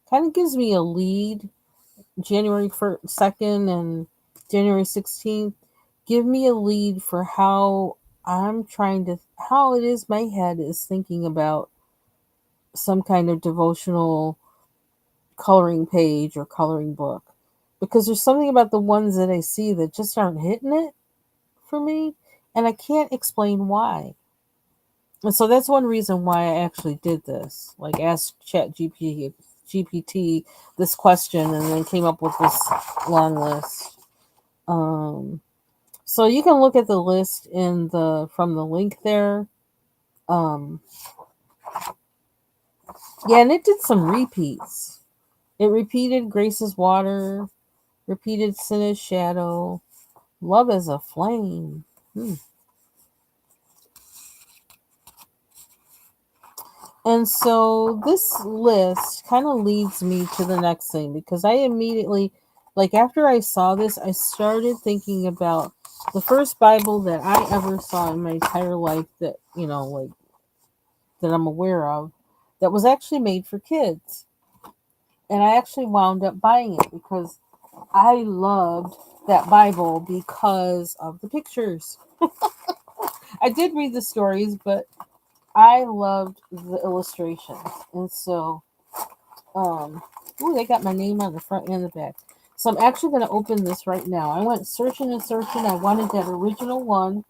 Kind of gives me a lead. January 2nd and January 16th. Give me a lead for how how it is my head is thinking about some kind of devotional coloring page or coloring book. Because there's something about the ones that I see that just aren't hitting it for me, and I can't explain why. And so that's one reason why I actually did this. Like ask GPT this question and then came up with this long list. Um so you can look at the list in the from the link there. Um yeah, and it did some repeats. It repeated Grace's water, repeated Sin as shadow, love as a flame. Hmm. And so this list kind of leads me to the next thing because I immediately, like after I saw this, I started thinking about the first Bible that I ever saw in my entire life that, like that I'm aware of that was actually made for kids. And I actually wound up buying it because I loved that Bible because of the pictures. I did read the stories, but I loved the illustrations. And so ooh, they got my name on the front and the back. So I'm actually going to open this right now. I went searching and searching. I wanted that original one.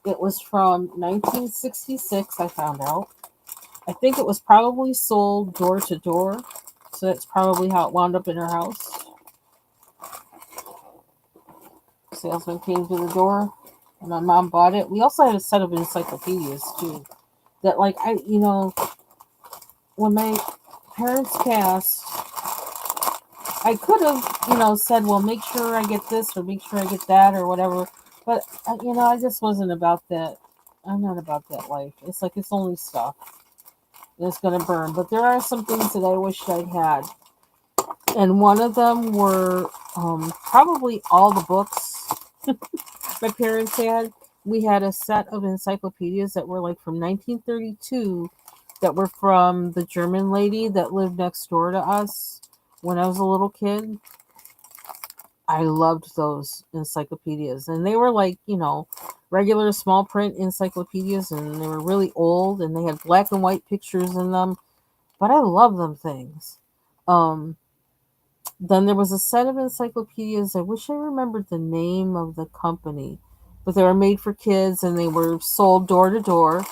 It was from 1966, I found out. I think it was probably sold door to door. So that's probably how it wound up in her house. Salesman came to the door and my mom bought it. We also had a set of encyclopedias too. That like when my parents passed, I could have, said, well, make sure I get this or make sure I get that or whatever. But, I just wasn't about that. I'm not about that life. It's like it's only stuff. And it's going to burn. But there are some things that I wished I'd had. And one of them were probably all the books my parents had. We had a set of encyclopedias that were like from 1932 that were from the German lady that lived next door to us when I was a little kid. I loved those encyclopedias. And they were like, regular small print encyclopedias and they were really old and they had black and white pictures in them. But I love them things. Um, then there was a set of encyclopedias. I wish I remembered the name of the company, but they were made for kids and they were sold door to door.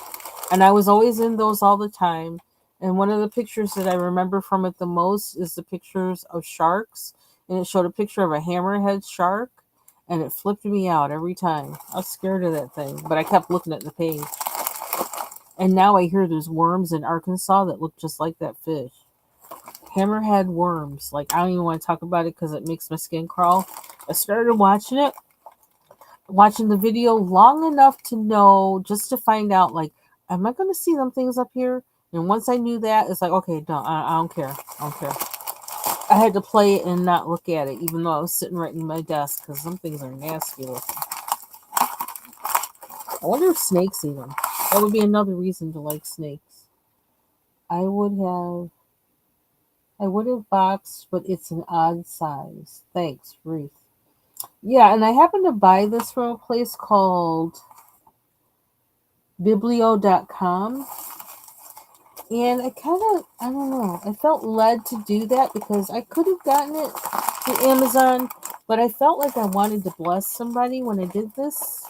And I was always in those all the time. And one of the pictures that I remember from it the most is the pictures of sharks. And it showed a picture of a hammerhead shark. And it flipped me out every time. I was scared of that thing. But I kept looking at the page. And now I hear there's worms in Arkansas that look just like that fish. Hammerhead worms. Like, I don't even want to talk about it because it makes my skin crawl. I started watching the video long enough to know, just to find out, like, am I going to see them things up here? And once I knew that, it's like, okay, no, I don't care. I don't care. I had to play it and not look at it, even though I was sitting right in my desk, because some things are nasty looking. I wonder if snakes eat them. That would be another reason to like snakes. I would have I would have boxed, but it's an odd size. Thanks, Ruth. Yeah, and I happened to buy this from a place called Biblio.com. And I don't know, I felt led to do that because I could have gotten it through Amazon, but I felt like I wanted to bless somebody when I did this.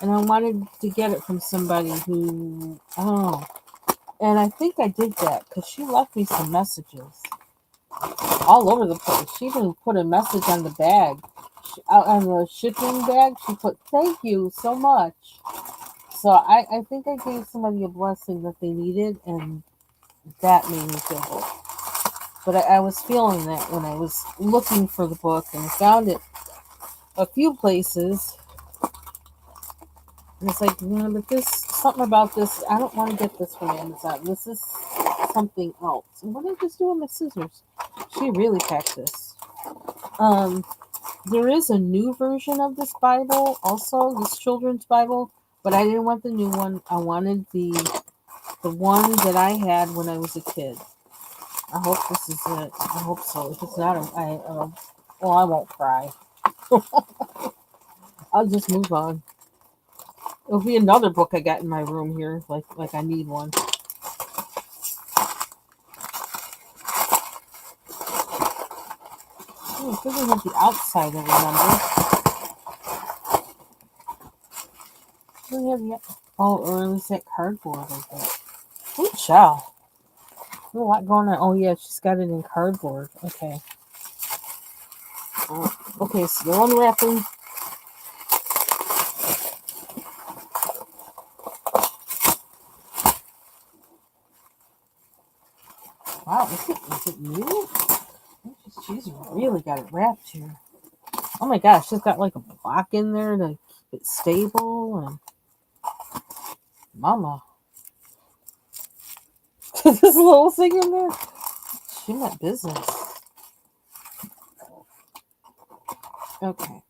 And I wanted to get it from somebody who, I don't know. And I think I did that because she left me some messages all over the place. She even put a message on the bag. On the shipping bag, she put, "Thank you so much." So I think I gave somebody a blessing that they needed, and that made me feel good. But I was feeling that when I was looking for the book and found it a few places. And it's like, but this, something about this, I don't want to get this from Amazon. This is something else. And what did I just do with my scissors? She really packed this. There is a new version of this Bible, also this children's Bible, but I didn't want the new one. I wanted the one that I had when I was a kid. I hope this is it. I hope so. If it's not, well, I won't cry. I'll just move on. It'll be another book I got in my room here, like I need one. Oh, it doesn't have the outside, I remember. It doesn't have the, oh, or at least that cardboard, I think. Oh, chow. There's a lot going on. Oh, yeah, she's got it in cardboard. Okay. Okay, still unwrapping. Wow, is it new? She's really got it wrapped here. Oh my gosh, she's got like a block in there to keep it stable. And mama. This little thing in there? She meant business. Okay.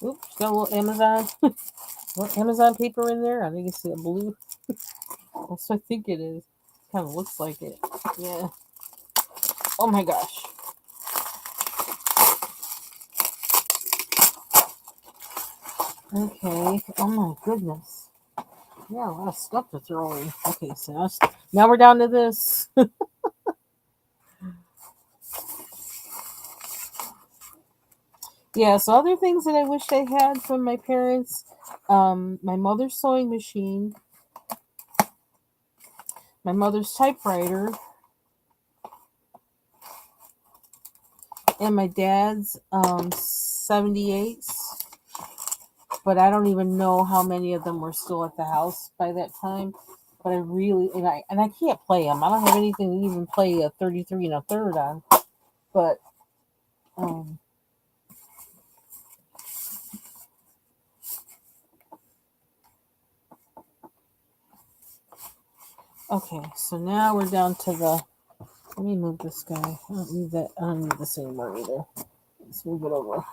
Oops, got a little Amazon. Amazon paper in there. I think it's a blue. That's what I think it is. Kind of looks like it. Yeah. Oh my gosh. Okay. Oh my goodness. Yeah, a lot of stuff to throw in. Okay, so now we're down to this. Yeah, so other things that I wish I had from my parents, my mother's sewing machine, my mother's typewriter, and my dad's 78s. But I don't even know how many of them were still at the house by that time. But I really, and I can't play them. I don't have anything to even play a 33 and a third on. But okay, so now we're down to the. Let me move this guy. I don't need that. I don't need this anymore either. Let's move it over.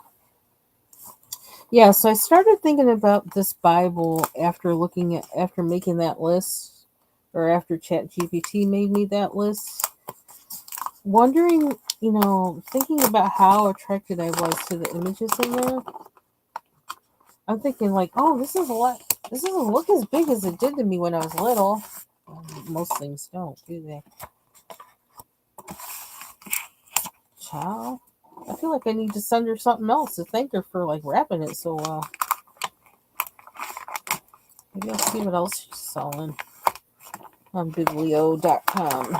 Yeah, so I started thinking about this Bible after making that list, or after ChatGPT made me that list. Wondering, thinking about how attracted I was to the images in there. I'm thinking like, oh, this is a lot. This doesn't look as big as it did to me when I was little. Most things don't, do they? Child, I feel like I need to send her something else to thank her for like wrapping it so well. Maybe I'll see what else she's selling on Biblio.com.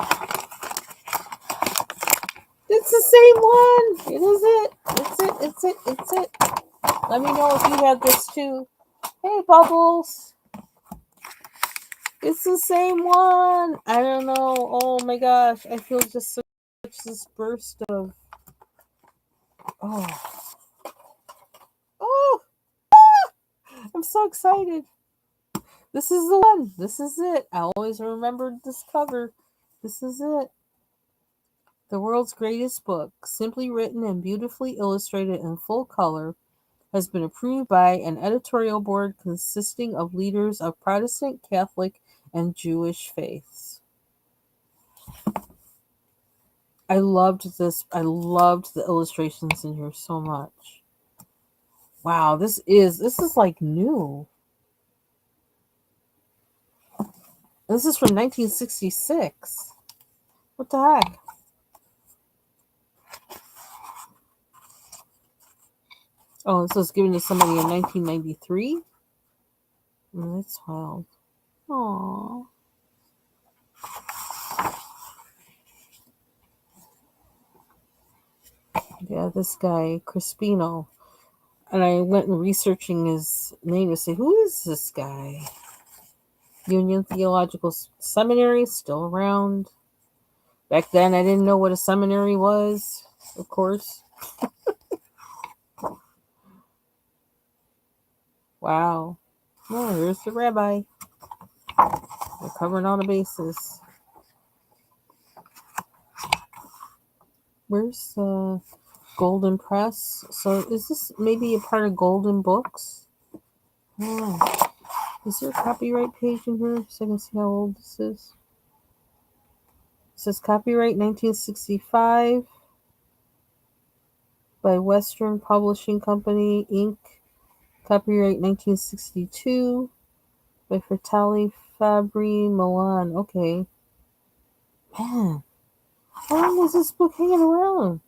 It's the same one. It is it. It's it. Let me know if you have this too. Hey, Bubbles. It's the same one. I don't know. Oh my gosh. I feel just such this burst of. Oh. Oh. I'm so excited. This is the one. This is it. I always remembered this cover. This is it. The world's greatest book, simply written and beautifully illustrated in full color, has been approved by an editorial board consisting of leaders of Protestant, Catholic, and Jewish faiths. I loved this. I loved the illustrations in here so much. Wow, this is like new. This is from 1966. What the heck? Oh, this was given to somebody in 1993. That's wild. Aww. Yeah, this guy, Crispino. And I went and researching his name to say, who is this guy? Union Theological Seminary, still around. Back then, I didn't know what a seminary was, of course. Wow. Oh, here's the rabbi. We're covering all the bases. Where's Golden Press? So is this maybe a part of Golden Books? Oh. Is there a copyright page in here so I can see how old this is? It says copyright 1965 by Western Publishing Company, Inc. Copyright 1962 by Fratelli Fabri Milan. Okay. Man, how long was this book hanging around?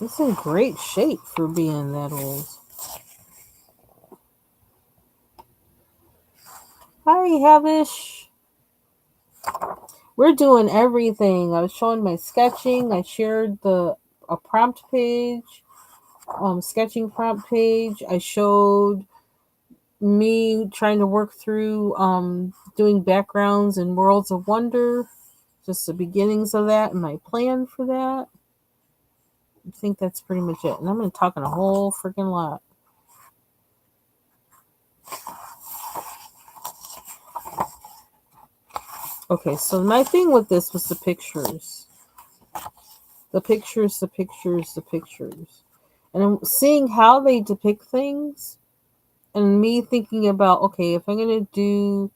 It's in great shape for being that old. Hi, Havish. We're doing everything. I was showing my sketching. I shared a prompt page, sketching prompt page. I showed me trying to work through doing backgrounds in Worlds of Wonder, just the beginnings of that and my plan for that. I think that's pretty much it. And I'm going to talk a whole freaking lot. Okay, so my thing with this was the pictures. The pictures. And I'm seeing how they depict things and me thinking about, okay, if I'm going to do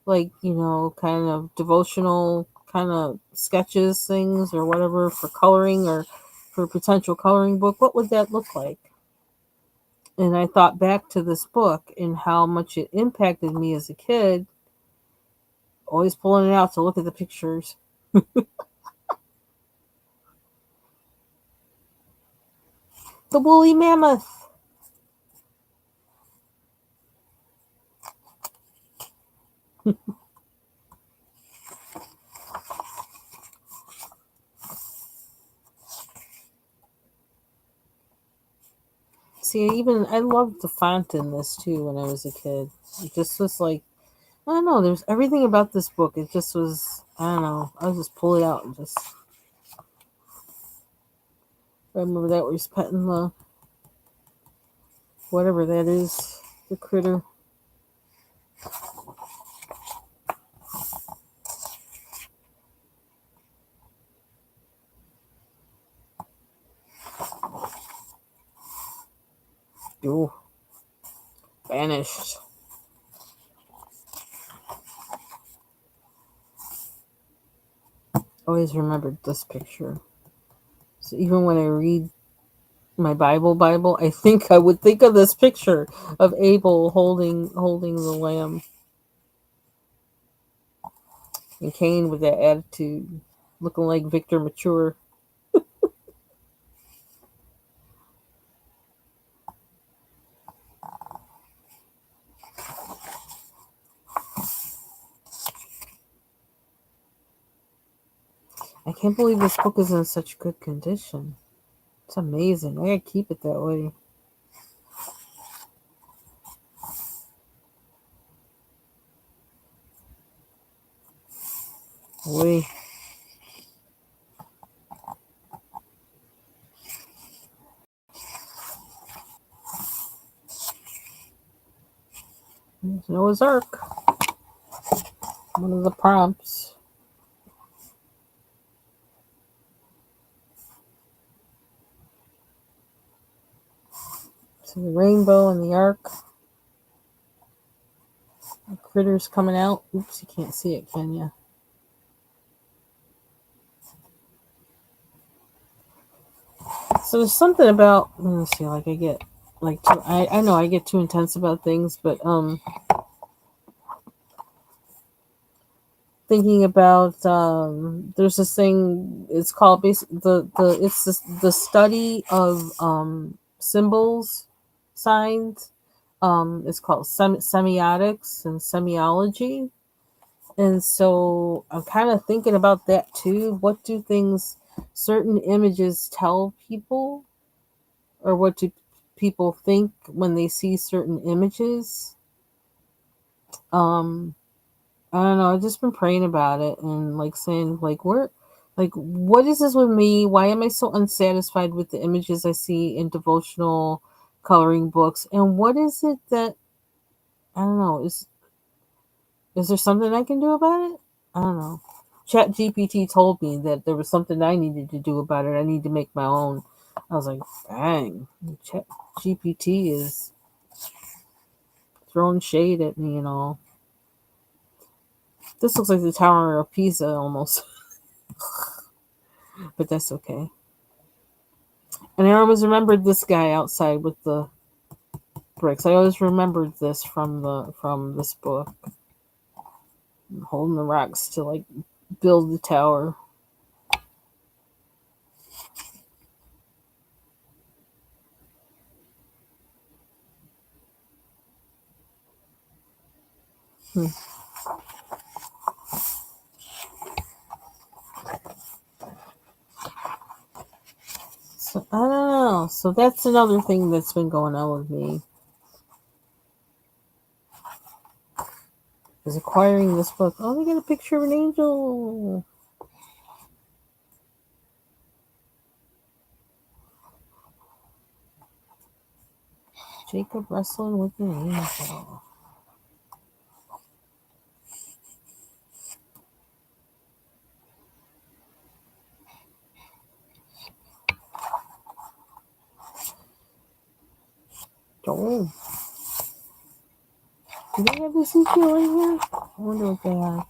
like, kind of devotional kind of sketches, things or whatever for coloring or for a potential coloring book, what would that look like? And I thought back to this book and how much it impacted me as a kid, always pulling it out to look at the pictures. The woolly mammoth. See, I loved the font in this too when I was a kid. It just was like, I don't know, there's everything about this book. It just was, I don't know, I was just pull it out and just. I remember that we was petting the, whatever that is, the critter. Ooh, vanished. Always remembered this picture. So even when I read my Bible, I think I would think of this picture of Abel holding the lamb, and Cain with that attitude, looking like Victor Mature. I can't believe this book is in such good condition. It's amazing. I gotta keep it that way. Wait. Noah's Ark. One of the prompts. So the rainbow and the ark. The critters coming out. Oops, you can't see it, can you? So there's something about, let me see, like I get like too, I know I get too intense about things, but thinking about there's this thing, it's called the it's the study of symbols, signs. It's called semiotics and semiology. And so I'm kind of thinking about that too. What do certain images tell people, or what do people think when they see certain images? Um, I don't know. I've just been praying about it and like saying, like, what is this with me? Why am I so unsatisfied with the images I see in devotional coloring books? And what is it that, I don't know, is there something I can do about it? I don't know. Chat GPT told me that there was something I needed to do about it. I need to make my own. I was like, dang, Chat GPT is throwing shade at me and all. This looks like the Tower of Pisa almost, but that's okay. And I always remembered this guy outside with the bricks. I always remembered this from this book, holding the rocks to like build the tower. Hmm. So I don't know. So that's another thing that's been going on with me, is acquiring this book. Oh, they got a picture of an angel. Jacob wrestling with an angel. Oh, do they have Ezekiel in here? I wonder what they have.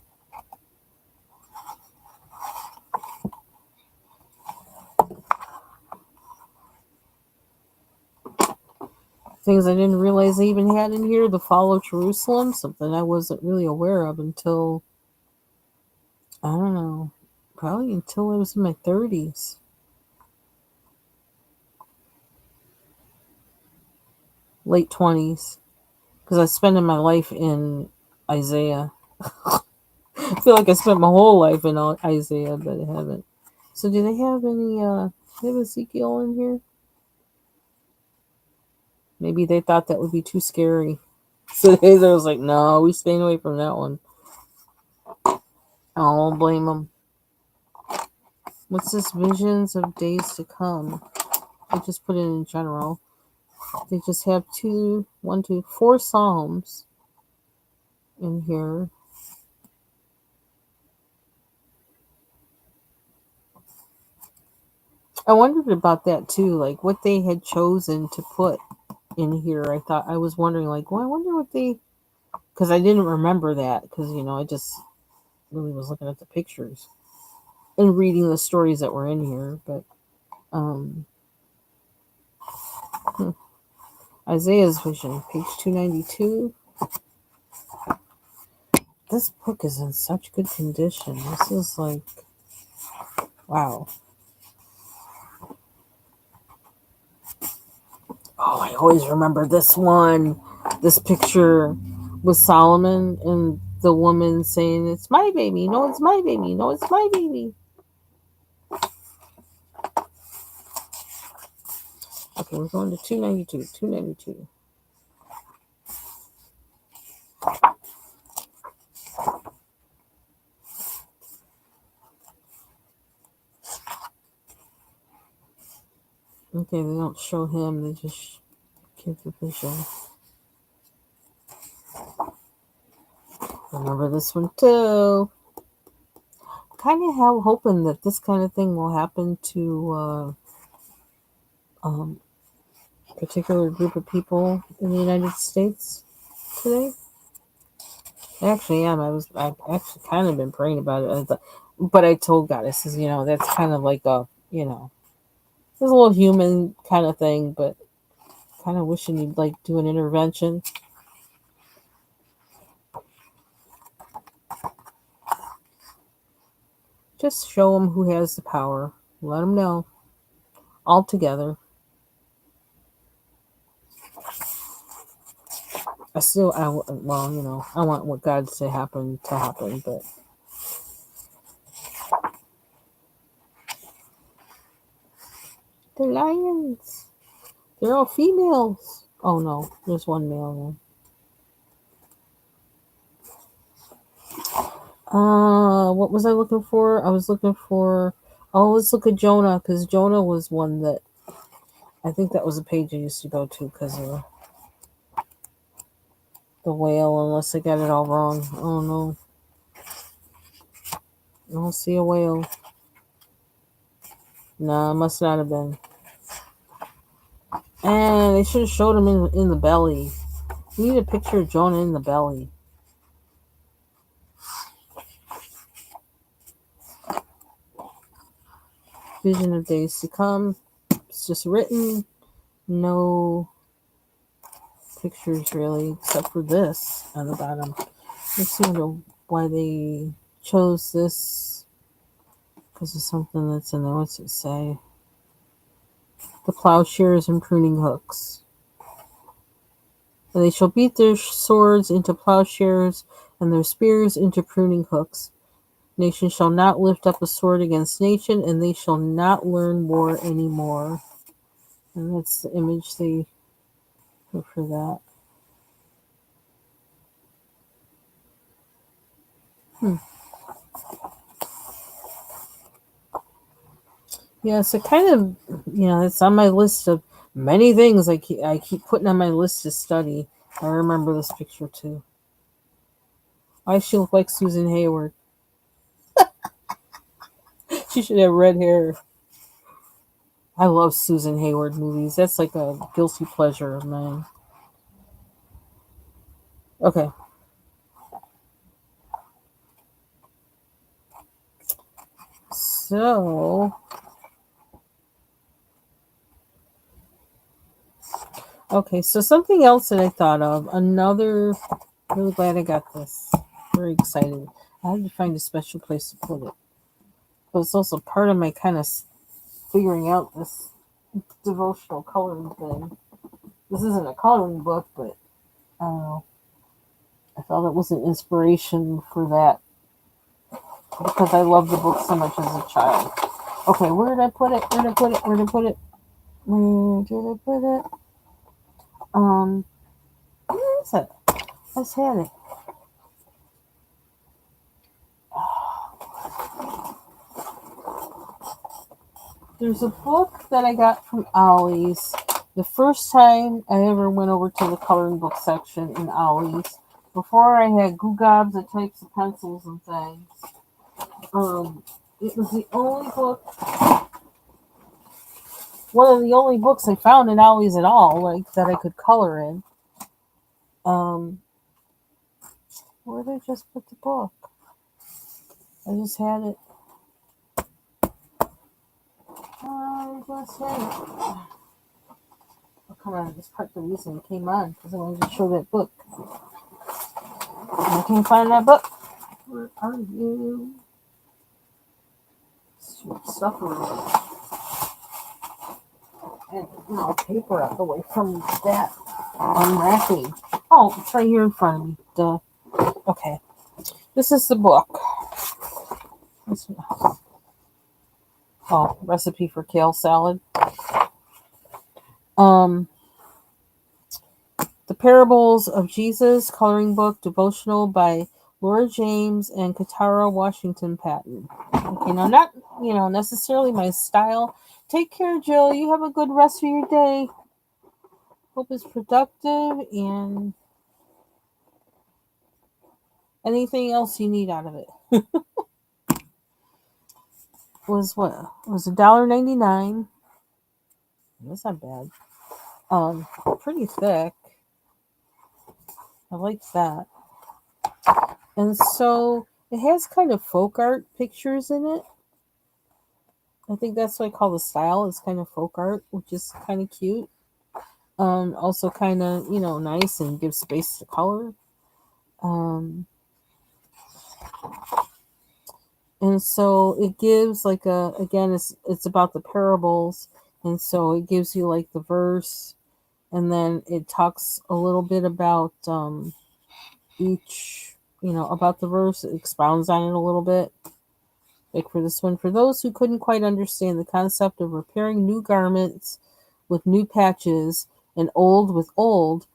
Things I didn't realize they even had in here. The Fall of Jerusalem, something I wasn't really aware of until, I don't know, probably until I was in my 30s, late 20s, because I spent my life in Isaiah. I feel like I spent my whole life in Isaiah, but I haven't. So do they have any, they have Ezekiel in here? Maybe they thought that would be too scary. So they was like, no, we staying away from that one. I don't blame them. What's this? Visions of days to come. I just put it in general. They just have four psalms in here. I wondered about that too, like what they had chosen to put in here. I was wondering, like, well, I wonder what they, because I didn't remember that, because I just really was looking at the pictures and reading the stories that were in here. But um, hmm. Isaiah's vision, page 292. This book is in such good condition. This is like, wow. Oh, I always remember this one. This picture with Solomon and the woman saying, "It's my baby. No, it's my baby. No, it's my baby." Okay, we're going to 292. 292. Okay, they don't show him, they just give the vision. Remember this one too. Kind of hoping that this kind of thing will happen to particular group of people in the United States today. I actually am. I've actually kind of been praying about it, but I told God, I says, that's kind of like it's a little human kind of thing, but kind of wishing you'd like do an intervention. Just show them who has the power. Let them know. All together. I want what God to happen, but the lions. They're all females. Oh no, there's one male one. What was I looking for? I was looking for. Oh, let's look at Jonah, because Jonah was one that I think that was a page I used to go to because of the whale, unless I got it all wrong. Oh no. I don't see a whale. Nah, must not have been. And they should have showed him in the belly. We need a picture of Jonah in the belly. Vision of days to come. It's just written. No pictures really, except for this on the bottom. Let's see why they chose this. Because of something that's in there. What's it say? The plowshares and pruning hooks. And they shall beat their swords into plowshares and their spears into pruning hooks. Nation shall not lift up a sword against nation, and they shall not learn war anymore. And that's the image they put for that. Yeah, so kind of, it's on my list of many things I keep putting on my list to study. I remember this picture too. Why she look like Susan Hayward? She should have red hair. I love Susan Hayward movies. That's like a guilty pleasure of mine. Okay. So, so something else that I thought of. Really glad I got this. Very excited. I had to find a special place to put it. But it's also part of my kind of figuring out this devotional coloring thing. This isn't a coloring book, but I don't know. I thought it was an inspiration for that because I loved the book so much as a child. Okay, where did I put it? Where did I put it? Where did I put it? Where did I put it? Where is it? I just had it. There's a book that I got from Ollie's. The first time I ever went over to the coloring book section in Ollie's, before I had Goo Gobs and types of pencils and things, it was the only book, one of the only books I found in Ollie's at all, like that I could color in. Where did I just put the book? I just had it. I just had it. Oh, come on, this part the reason it came on because I wanted to show that book. I can't find that book. Where are you? Stuff around. And paper out the way from that unwrapping. Oh, it's right here in front of me. Duh. Okay. This is the book. Recipe for kale salad. Um, The Parables of Jesus, coloring book, devotional by Laura James and Katara Washington Patton. Okay, now not necessarily my style. Take care, Jill. You have a good rest of your day. Hope it's productive and anything else you need out of it. Was $1.99. That's not bad. Pretty thick. I like that. And so it has kind of folk art pictures in it. I think that's what I call the style. It's kind of folk art, which is kind of cute. Also kind of nice and gives space to color. Um, and so it gives like it's about the parables, and so it gives you like the verse, and then it talks a little bit about each about the verse. It expounds on it a little bit. Like for this one, for those who couldn't quite understand the concept of repairing new garments with new patches and old with old,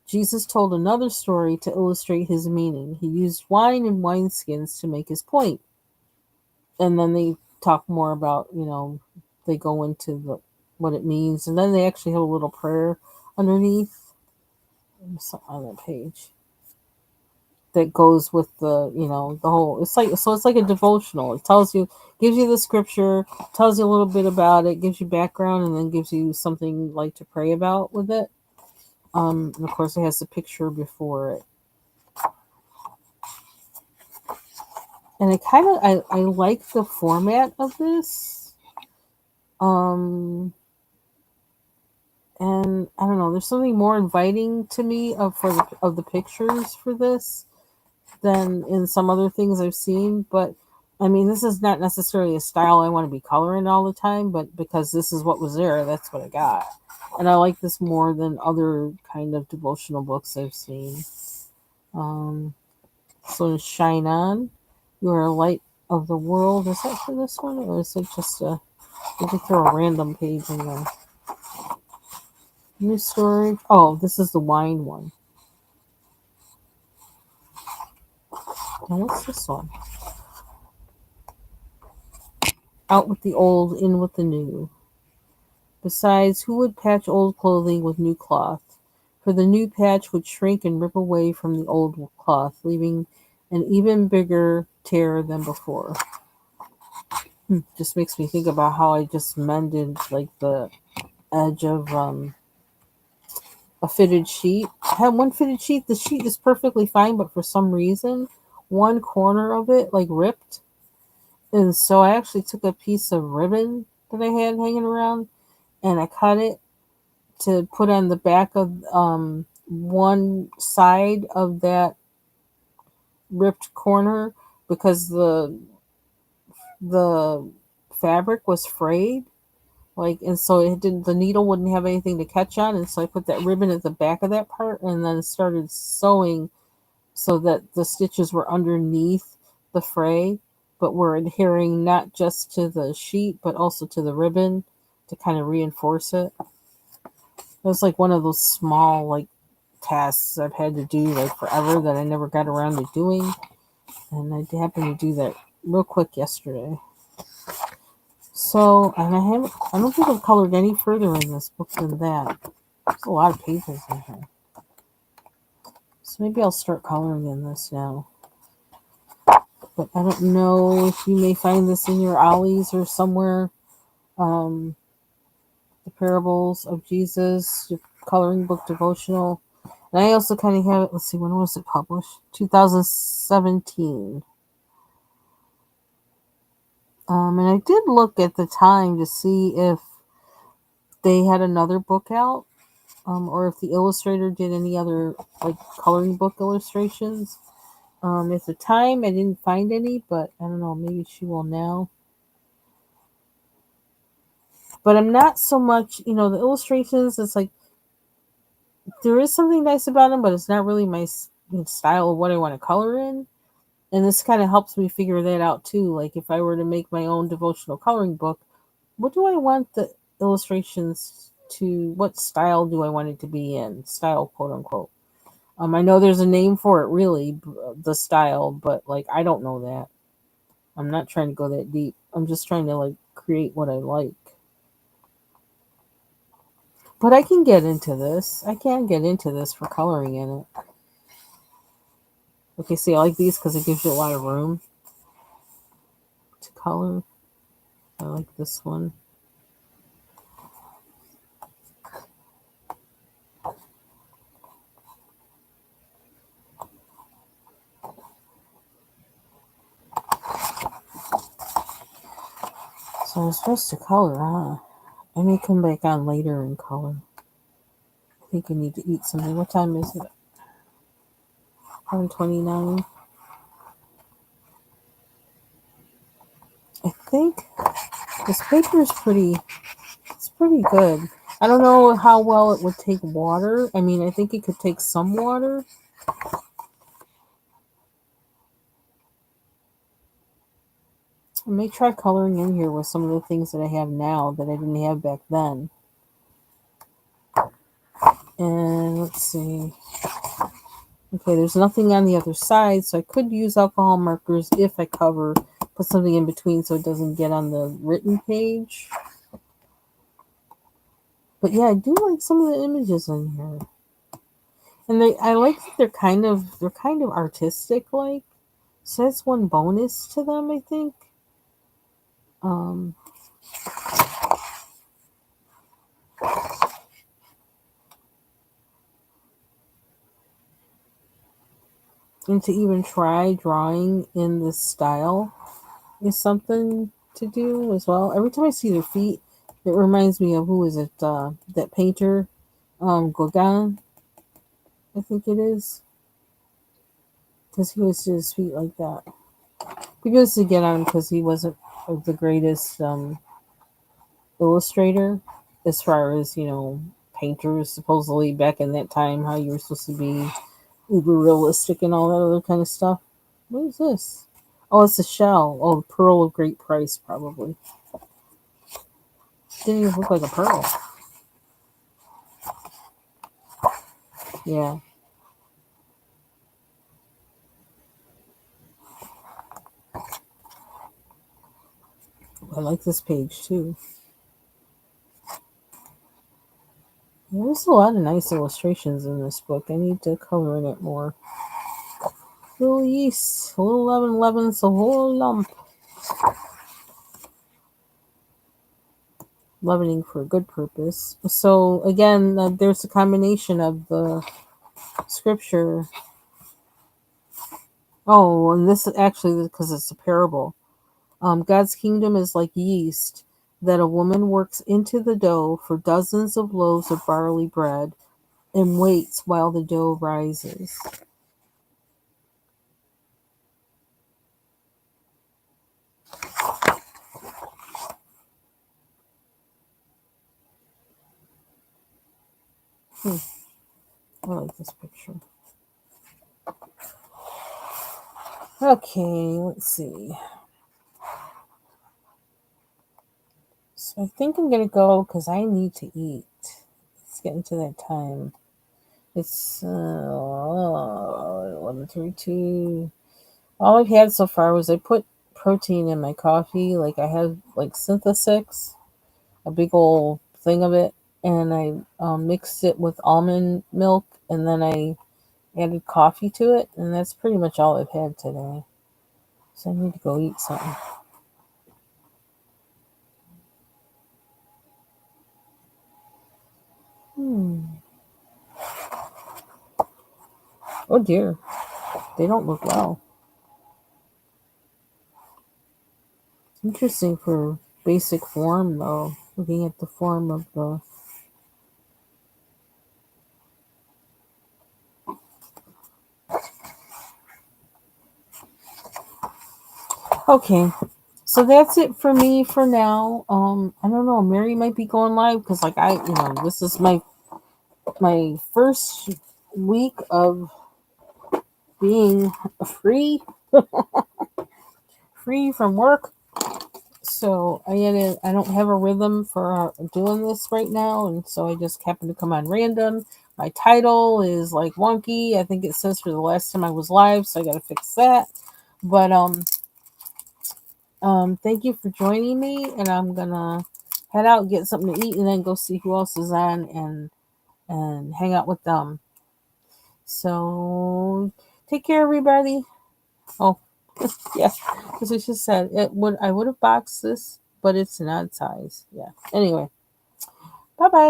Jesus told another story to illustrate his meaning. He used wine and wineskins to make his point. And then they talk more about, they go into what it means. And then they actually have a little prayer underneath on that page that goes with the whole. It's like a devotional. It gives you the scripture, tells you a little bit about it, gives you background, and then gives you something like to pray about with it. And of course, it has the picture before it. And I like the format of this. And I don't know, there's something more inviting to me of the pictures for this than in some other things I've seen. But I mean, this is not necessarily a style I want to be coloring all the time, but because this is what was there, that's what I got. And I like this more than other kind of devotional books I've seen. Um, so Shine On, You Are a Light of the World. Is that for this one, or is it just a? Maybe throw a random page in there. New story. Oh, this is the wine one. Now what's this one? Out with the old, in with the new. Besides, who would patch old clothing with new cloth? For the new patch would shrink and rip away from the old cloth, leaving an even bigger tear than before. Just makes me think about how I just mended like the edge of a fitted sheet. I had one fitted sheet. The sheet is perfectly fine, but for some reason, one corner of it like ripped. And so I actually took a piece of ribbon that I had hanging around and I cut it to put on the back of one side of that ripped corner because the fabric was frayed. Like, and so it didn't, the needle wouldn't have anything to catch on, and so I put that ribbon at the back of that part and then started sewing so that the stitches were underneath the fray, but were adhering not just to the sheet but also to the ribbon to kind of reinforce it. It was like one of those small like tasks I've had to do like forever that I never got around to doing, and I happened to do that real quick yesterday. So, and I don't think I've colored any further in this book than that. There's a lot of pages in here. So maybe I'll start coloring in this now. But I don't know if you may find this in your Ollies or somewhere. Um, the Parables of Jesus, your coloring book devotional. And I also kind of have it, let's see, when was it published? 2017. And I did look at the time to see if they had another book out, or if the illustrator did any other like coloring book illustrations. At the time, I didn't find any, but I don't know, maybe she will now. But I'm not so much, the illustrations, it's like there is something nice about them, but it's not really my style of what I want to color in. And this kind of helps me figure that out too. Like if I were to make my own devotional coloring book, what do I want the illustrations what style do I want it to be in? Style, quote unquote. I know there's a name for it, really, the style, but like I don't know that. I'm not trying to go that deep. I'm just trying to like create what I like. But I can get into this. I can get into this for coloring in it. Okay, see, I like these because it gives you a lot of room to color. I like this one. So I'm supposed to color, huh? I may come back on later and color. I think I need to eat something. What time is it? 1:29. I think this paper is pretty. It's pretty good. I don't know how well it would take water. I mean, I think it could take some water. I may try coloring in here with some of the things that I have now that I didn't have back then. And let's see. Okay, there's nothing on the other side, so I could use alcohol markers if I put something in between so it doesn't get on the written page. But yeah, I do like some of the images in here. And I like that they're kind of artistic like. So that's one bonus to them, I think. Um and to even try drawing in this style is something to do as well. Every time I see their feet, it reminds me of who is it? That painter, Gauguin, I think it is, because he was to his feet like that. People used to get on him because he wasn't the greatest illustrator, as far as painters supposedly back in that time, how you were supposed to be uber realistic and all that other kind of stuff. What is this? Oh, it's a shell. Oh, pearl of great price, probably. Didn't even look like a pearl. Yeah, I like this page too. There's a lot of nice illustrations in this book. I need to color in it more. Little yeast, a little leaven leavens a whole lump. Leavening for a good purpose. So again, there's a combination of the scripture. Oh, and this is actually because it's a parable. God's kingdom is like yeast that a woman works into the dough for dozens of loaves of barley bread and waits while the dough rises. Hmm, I like this picture. Okay, let's see. So I think I'm gonna go because I need to eat. It's getting to that time. It's 11:32. All I've had so far was I put protein in my coffee. Like I had like Synthesix, a big old thing of it, and I mixed it with almond milk, and then I added coffee to it, and that's pretty much all I've had today. So I need to go eat something. Hmm. Oh dear, they don't look well. Interesting for basic form though. Looking at the form of the. Okay, so that's it for me for now. I don't know. Mary might be going live because, like, this is my first week of being free, free from work. So I don't have a rhythm for doing this right now, and so I just happened to come on random. My title is like wonky. I think it says for the last time I was live, so I got to fix that. But thank you for joining me, and I'm gonna head out, get something to eat, and then go see who else is on and hang out with them. So take care, everybody. Oh, yeah, because I just said I would have boxed this, but it's not size. Yeah. Anyway, bye bye.